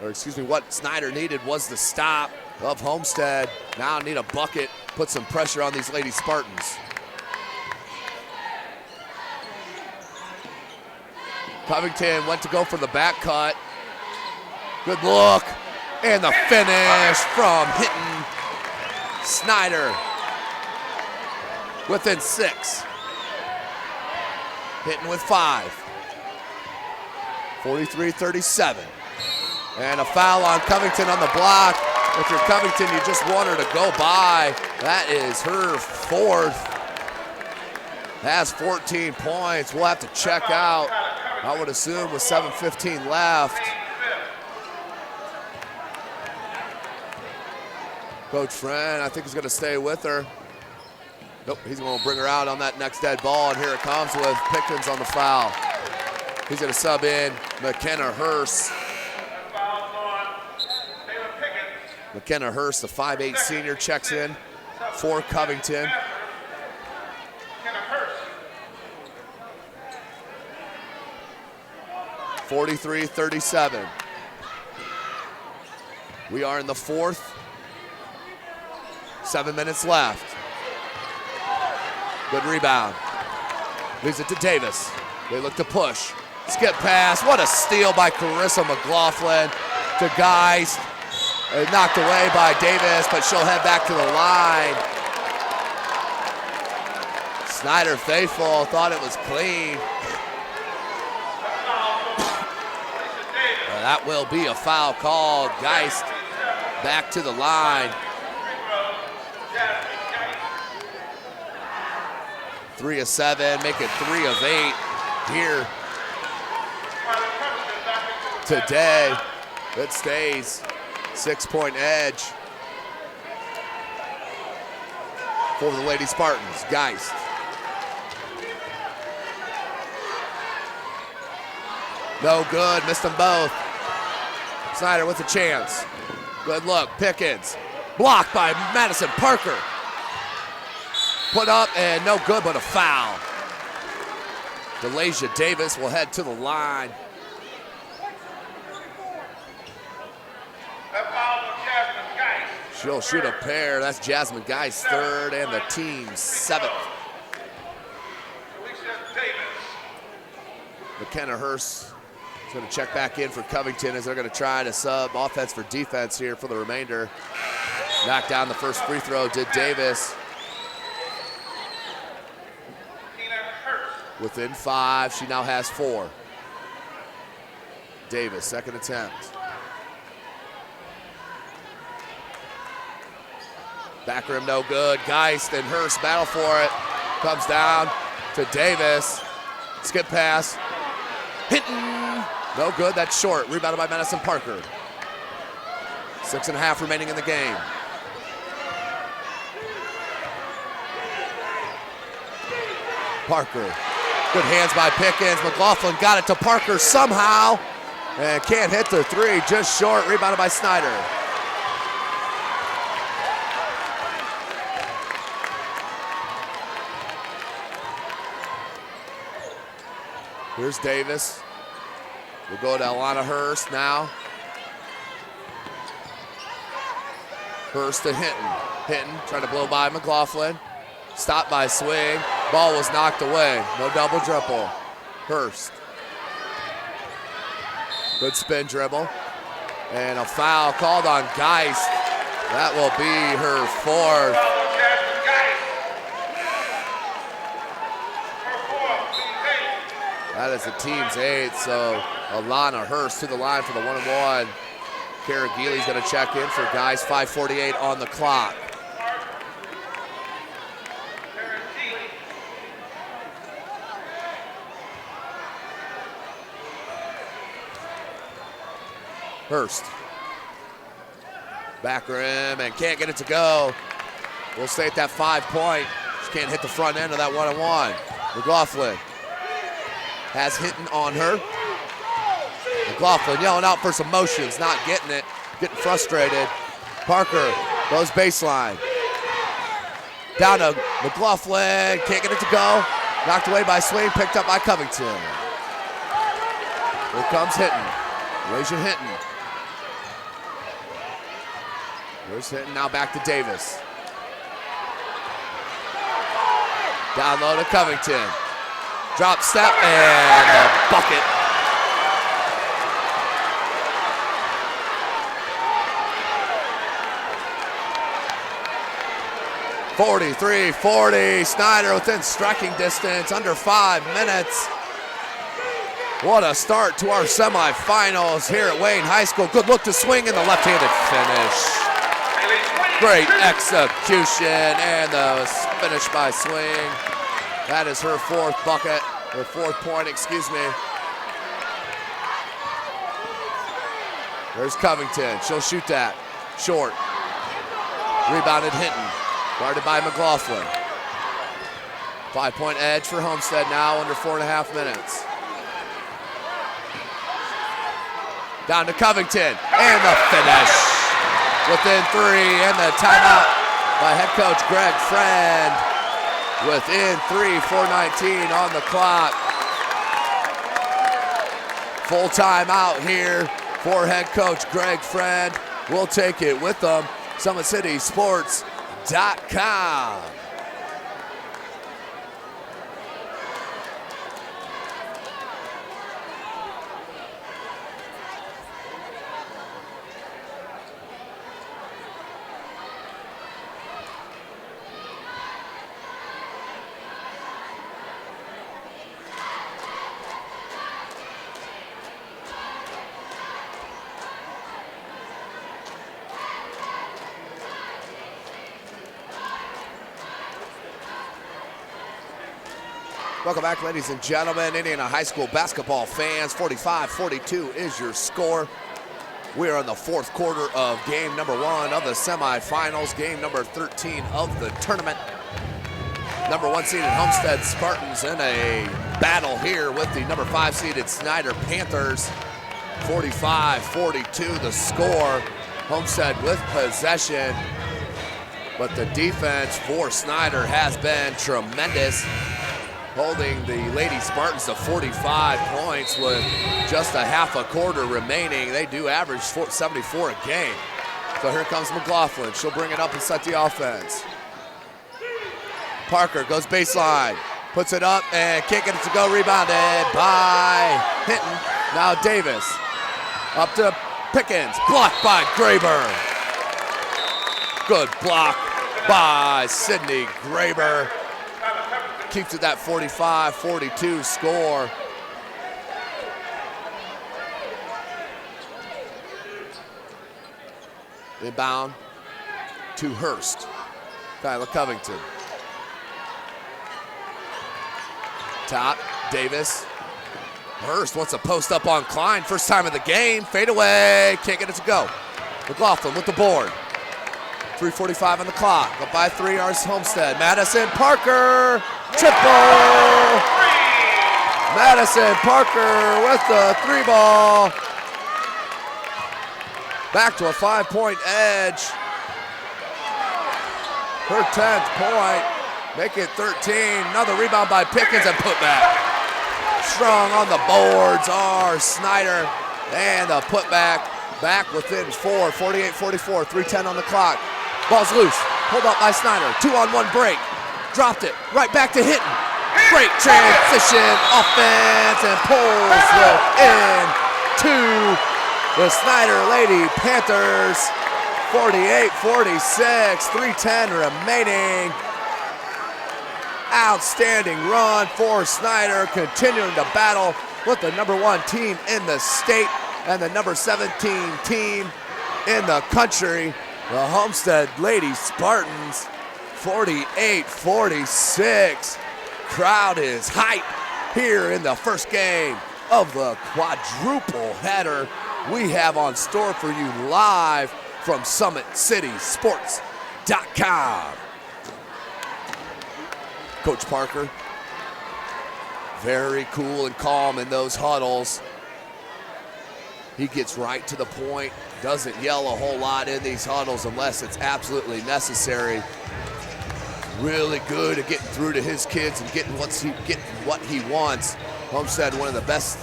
Or excuse me, what Snider needed was the stop of Homestead. Now need a bucket, put some pressure on these Lady Spartans. Covington went to go for the back cut. Good look. And the finish from Hinton. Snider within 6. Hinton with 5. 43-37. And a foul on Covington on the block. If you're Covington, you just want her to go by. That is her 4th. Has 14 points. We'll have to check out, I would assume, with 7:15 left. Coach Friend, I think, is going to stay with her. Nope, he's going to bring her out on that next dead ball, and here it comes with Pickens on the foul. He's going to sub in McKenna Hurst. McKenna Hurst, the 5'8" senior, checks in for Covington. (43-37). We are in the 4th. 7 minutes left. Good rebound. Leaves it to Davis. They look to push. Skip pass. What a steal by Carissa McLaughlin to Geist. Knocked away by Davis, but she'll head back to the line. Snider faithful, thought it was clean. That will be a foul called. Geist back to the line. 3 of 7, make it 3 of 8 here today. It stays 6-point edge for the Lady Spartans. Geist. No good, missed them both. Snider with a chance. Good look, Pickens. Blocked by Madison Parker. Put up and no good, but a foul. Delasia Davis will head to the line. She'll shoot a pair. That's Jasmine Geist's 3rd and the team's 7th. McKenna Hurst is Going to check back in for Covington as they're going to try to sub offense for defense here for the remainder. Knocked down the first free throw, did Davis. Within 5, she now has 4. Davis, second attempt. Back rim, no good. Geist and Hurst battle for it. Comes down to Davis. Skip pass. Hitting. No good, that's short. Rebounded by Madison Parker. 6.5 remaining in the game. Parker. Good hands by Pickens. McLaughlin got it to Parker somehow. And can't hit the 3, just short. Rebounded by Snider. Here's Davis. We'll go to Alana Hurst now. Hurst to Hinton. Hinton trying to blow by McLaughlin. Stopped by Swing. Ball was knocked away. No double dribble. Hurst. Good spin dribble. And a foul called on Geist. That will be her 4th. That is the team's 8th, so Alana Hurst to the line for the 1-and-1. Kara Geely's going to check in for Geist. 5:48 on the clock. Hurst. Back rim and can't get it to go. We'll stay at that 5-point. She can't hit the front end of that 1-and-1. McLaughlin has Hinton on her. McLaughlin yelling out for some motions, not getting it, getting frustrated. Parker goes baseline. Down to McLaughlin, can't get it to go. Knocked away by Swain, picked up by Covington. Here comes Hinton. Lasia Hinton. There's Hinton, now back to Davis. Down low to Covington. Drop step and a bucket. .43-40, Snider within striking distance, under 5 minutes. What a start to our semifinals here at Wayne High School. Good look to Swing and the left-handed finish. Great execution and the finish by Swing. That is her 4th bucket, her 4th point, excuse me. There's Covington, she'll shoot that. Short. Rebounded Hinton, guarded by McLaughlin. 5-point edge for Homestead now, under 4.5 minutes. Down to Covington, and the finish. Within 3, and the timeout by head coach Greg Friend. Within 3, 4:19 on the clock. Full timeout here for head coach Greg Friend. We'll take it with them. SummitCitySports.com. Welcome back, ladies and gentlemen, Indiana High School basketball fans. 45-42 is your score. We are in the 4th quarter of game number 1 of the semifinals, game number 13 of the tournament. Number 1 seeded Homestead Spartans in a battle here with the number 5 seeded Snider Panthers. 45-42 the score. Homestead with possession, but the defense for Snider has been tremendous, holding the Lady Spartans to 45 points with just a half a quarter remaining. They do average 74 a game. So here comes McLaughlin. She'll bring it up and set the offense. Parker goes baseline, puts it up and can't get it to go. Rebounded by Hinton. Now Davis. Up to Pickens. Blocked by Graber. Good block by Sydney Graber. Keeps it that 45-42 score. Inbound to Hurst. Kyla Covington. Top, Davis. Hurst wants to post up on Klein. First time of the game. Fade away. Can't get it to go. McLaughlin with the board. 3:45 on the clock. Up by 3 yards, Homestead. Madison Parker. Triple. Madison Parker with the 3 ball. Back to a 5-point edge. Her 10th point. Make it 13. Another rebound by Pickens and put back. Strong on the boards are Snider. And the putback back within 4. 48-44. 3:10 on the clock. Ball's loose. Pulled up by Snider. 2-on-1 break. Dropped it. Right back to Hinton. Great transition offense and pulls it in to the Snider Lady Panthers. 48-46. 3:10 remaining. Outstanding run for Snider, continuing to battle with the #1 team in the state and the #17 team in the country. The Homestead Lady Spartans, 48-46. Crowd is hype here in the first game of the quadruple header we have on store for you live from SummitCitySports.com. Coach Parker, very cool and calm in those huddles. He gets right to the point, doesn't yell a whole lot in these huddles unless it's absolutely necessary. Really good at getting through to his kids and getting what he wants. Homestead, one of the best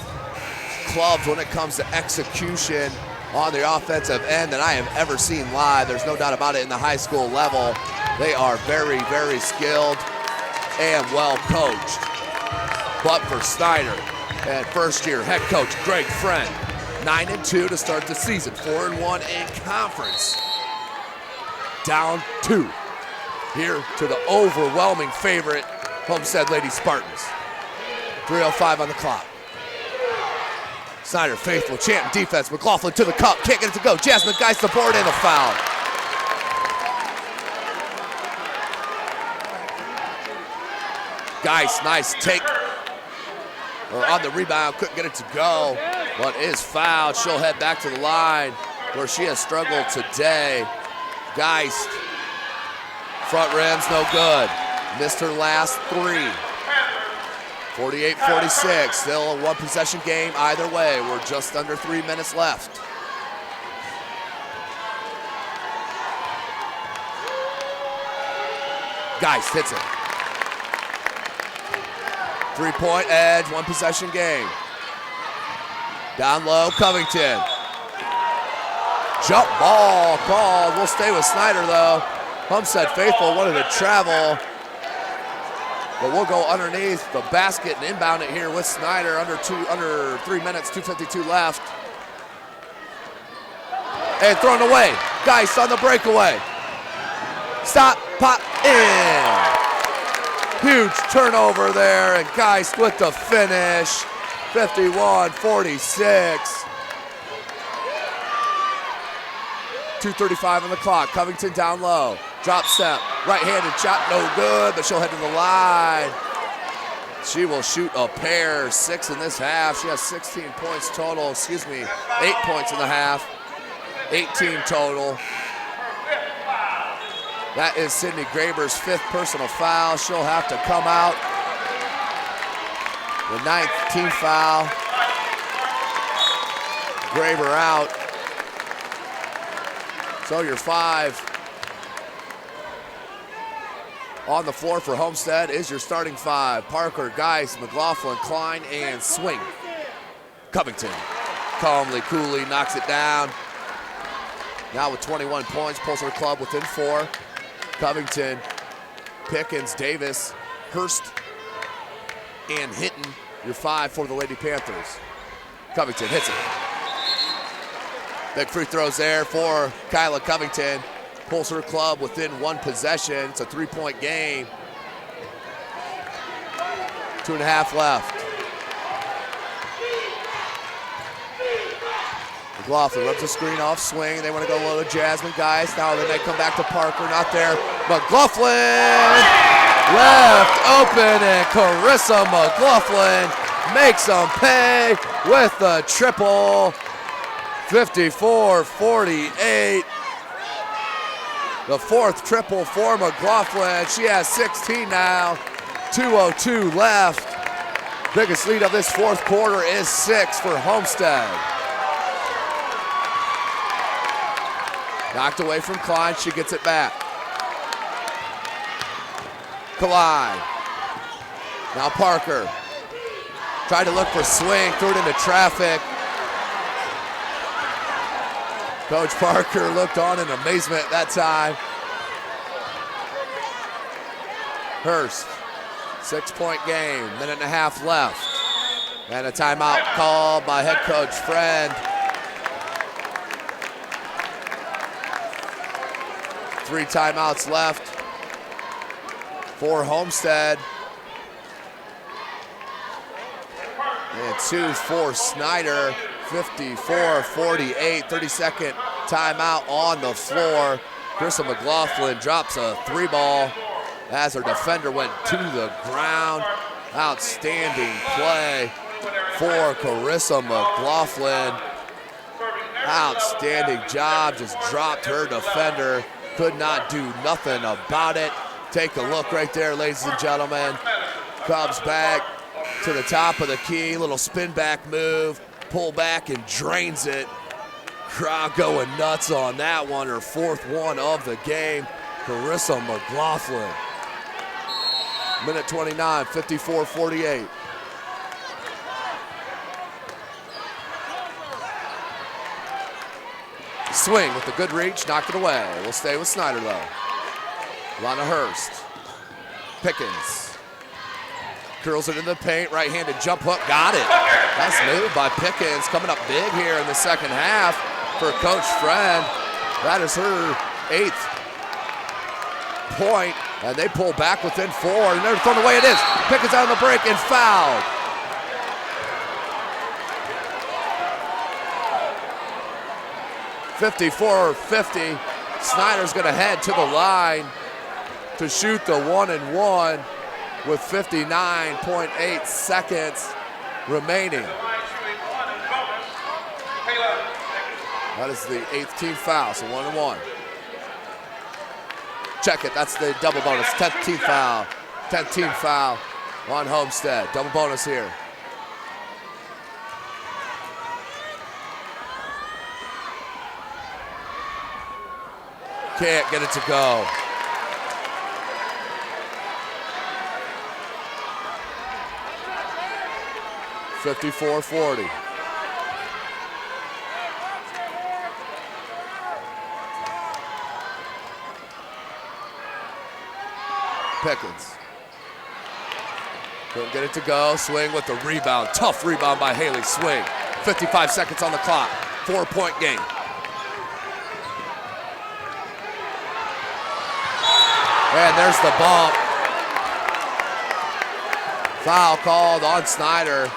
clubs when it comes to execution on the offensive end that I have ever seen live. There's no doubt about it in the high school level. They are very, very skilled and well coached. But for Snider and first-year head coach Greg Friend, 9-2 to start the season, 4-1 in conference. Down 2 here to the overwhelming favorite Homestead Lady Spartans. 3:05 on the clock. Snider faithful, champ defense. McLaughlin to the cup, can't get it to go. Jasmine Geist the board and a foul. Geist, nice take. Or on the rebound, couldn't get it to go, but is fouled. She'll head back to the line where she has struggled today. Geist, front rim's no good. Missed her last 3. 48-46, still a 1-possession game either way. We're just under 3 minutes left. Geist hits it. 3-point edge, 1-possession game. Down low, Covington. Jump ball called. We'll stay with Snider though. Homestead faithful wanted to travel, but we'll go underneath the basket and inbound it here with Snider. Under 3 minutes, 2:52 left. And thrown away. Geist on the breakaway. Stop, pop, in. Huge turnover there, and Geist with the finish. 51-46. 2:35 on the clock. Covington down low. Drop step. Right-handed shot, no good, but she'll head to the line. She will shoot a pair. 6 in this half. She has 16 points total. 8 points in the half. 18 total. That is Sydney Graber's 5th personal foul. She'll have to come out. The 9th team foul. Graber out. So your 5 on the floor for Homestead is your starting 5. Parker, Geist, McLaughlin, Klein, and Swing. Covington calmly, coolly knocks it down. Now with 21 points, pulls her club within 4. Covington, Pickens, Davis, Hurst, and Hinton, your 5 for the Lady Panthers. Covington hits it. Big free throws there for Kyla Covington. Pulls her club within 1 possession. It's a 3-point game. 2.5 left. McLaughlin rubs the screen off, swing. They want to go low to Jasmine, guys. Now then they come back to Parker, not there. McLaughlin left open, and Carissa McLaughlin makes them pay with the triple. 54-48. The 4th triple for McLaughlin. She has 16 now. 2:02 left. Biggest lead of this 4th quarter is 6 for Homestead. Knocked away from Klein. She gets it back. Klein. Now Parker. Tried to look for swing. Threw it into traffic. Coach Parker looked on in amazement that time. Hurst, 6-point game, 1.5 left. And a timeout called by head coach Friend. 3 timeouts left for Homestead. And 2 for Snider. 54-48, 32nd timeout on the floor. Carissa McLaughlin drops a 3-ball as her defender went to the ground. Outstanding play for Carissa McLaughlin. Outstanding job, just dropped her defender. Could not do nothing about it. Take a look right there, ladies and gentlemen. Cubs back to the top of the key, little spin back move. Pull back and drains it. Crowd going nuts on that one. Her 4th one of the game. Carissa McLaughlin. Minute 29, 54-48. Swing with a good reach, knocked it away. We'll stay with Snider though. Lana Hurst. Pickens. Curls it in the paint, right-handed jump hook, got it. Nice move by Pickens, coming up big here in the second half for Coach Friend. That is her 8th point, and they pull back within 4, and they're thrown away. It is. Pickens out on the break and fouled. .54-50. Snider's gonna head to the line to shoot the 1-and-1. With 59.8 seconds remaining. That is the 8th team foul, so 1-and-1. Check it, that's the double bonus, 10th team foul. 10th team foul on Homestead, double bonus here. Can't get it to go. .54-40. Pickens. Couldn't get it to go. Swing with the rebound. Tough rebound by Haley. Swing. 55 seconds on the clock. 4-point game. And there's the bump. Foul called on Snider.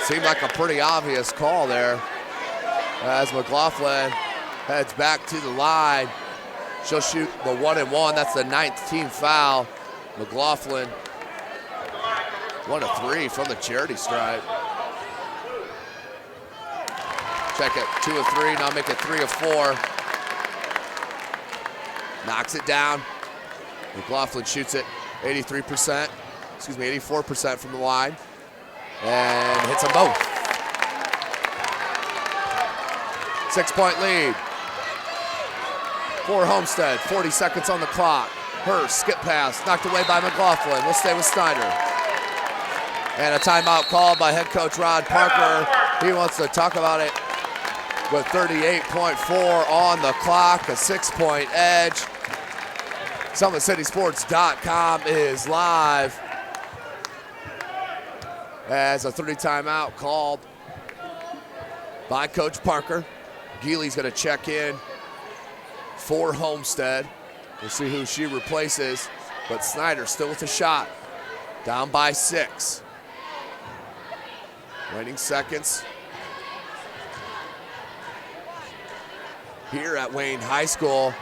Seemed like a pretty obvious call there as McLaughlin heads back to the line. She'll shoot the 1-and-1. That's the 9th team foul. McLaughlin, 1 of 3 from the charity stripe. Check it, 2 of 3, now make it 3 of 4. Knocks it down. McLaughlin shoots it 84% from the line. And hits them both. 6-point lead for Homestead. 40 seconds on the clock. Hurst, skip pass, knocked away by McLaughlin. We'll stay with Snider. And a timeout called by head coach Rod Parker. He wants to talk about it with 38.4 on the clock, a 6-point edge. SummitCitySports.com is live. as a 30 timeout called by Coach Parker. Geely's going to check in for Homestead. We'll see who she replaces, but Snider still with a shot. Down by 6. Waiting seconds here at Wayne High School,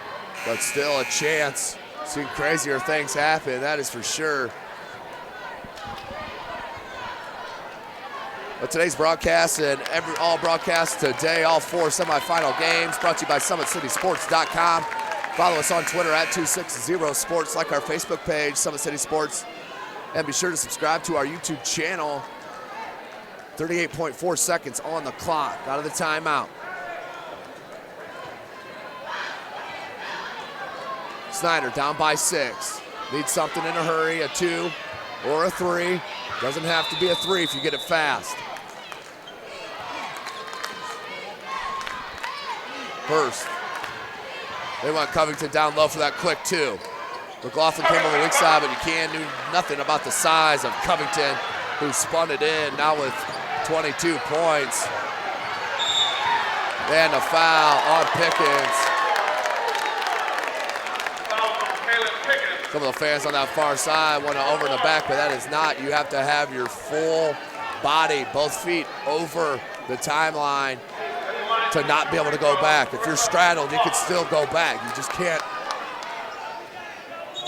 but still a chance. Seen crazier things happen, that is for sure. But today's broadcast and all broadcasts today, all 4 semifinal games, brought to you by SummitCitySports.com. Follow us on Twitter at 260sports, like our Facebook page, Summit City Sports, and be sure to subscribe to our YouTube channel. 38.4 seconds on the clock, out of the timeout. Snider down by 6. Needs something in a hurry, a 2 or a 3. Doesn't have to be a 3 if you get it fast. Hurst. They want Covington down low for that quick 2. McLaughlin came on the weak side, but you can't do nothing about the size of Covington, who spun it in, now with 22 points. And a foul on Pickens. Some of the fans on that far side want to over in the back, but that is not. You have to have your full body, both feet over the timeline to not be able to go back. If you're straddled, you can still go back. You just can't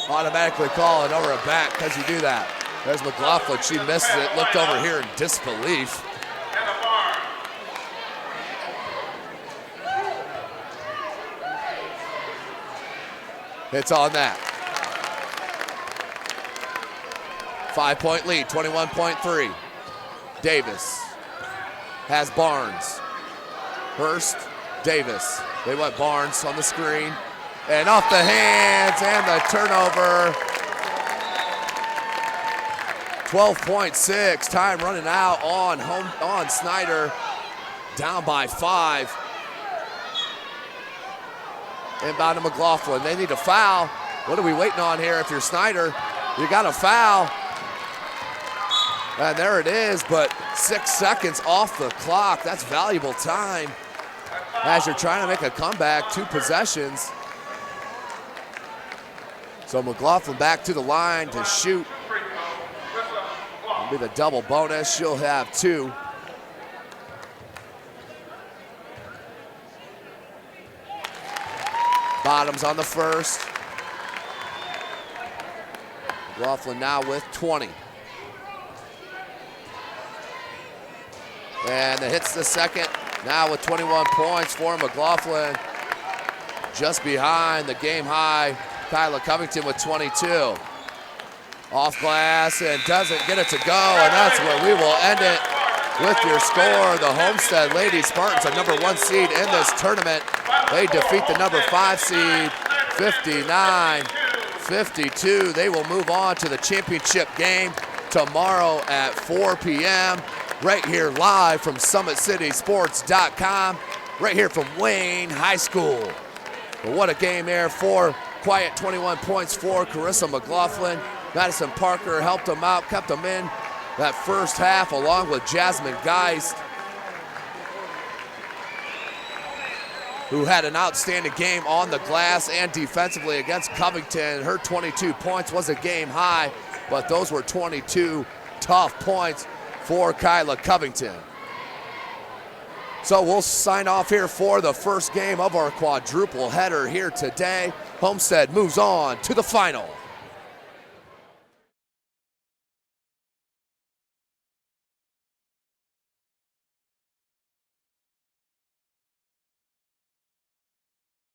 automatically call it over a back because you do that. There's McLaughlin, she misses it, looked over here in disbelief. It's on that. 5-point lead, 21.3. Davis has Barnes. Hurst, Davis. They want Barnes on the screen. And off the hands and the turnover. 12.6, time running out on Snider. Down by 5. Inbound to McLaughlin. They need a foul. What are we waiting on here? If you're Snider, you got a foul. And there it is, but 6 seconds off the clock. That's valuable time as you're trying to make a comeback, 2 possessions. So McLaughlin back to the line to shoot. It'll be the double bonus. She'll have 2. Bottoms on the first. McLaughlin now with 20. And it hits the second, now with 21 points for McLaughlin. Just behind the game high, Kyla Covington with 22. Off glass and doesn't get it to go, and that's where we will end it with your score. The Homestead Lady Spartans, a number 1 seed in this tournament. They defeat the number 5 seed, 59-52. They will move on to the championship game tomorrow at 4 p.m. right here live from SummitCitySports.com, right here from Wayne High School. But what a game there for quiet 21 points for Carissa McLaughlin. Madison Parker helped them out, kept them in that first half along with Jasmine Geist, who had an outstanding game on the glass and defensively against Covington. Her 22 points was a game high, but those were 22 tough points for Kyla Covington. So we'll sign off here for the first game of our quadruple header here today. Homestead moves on to the final.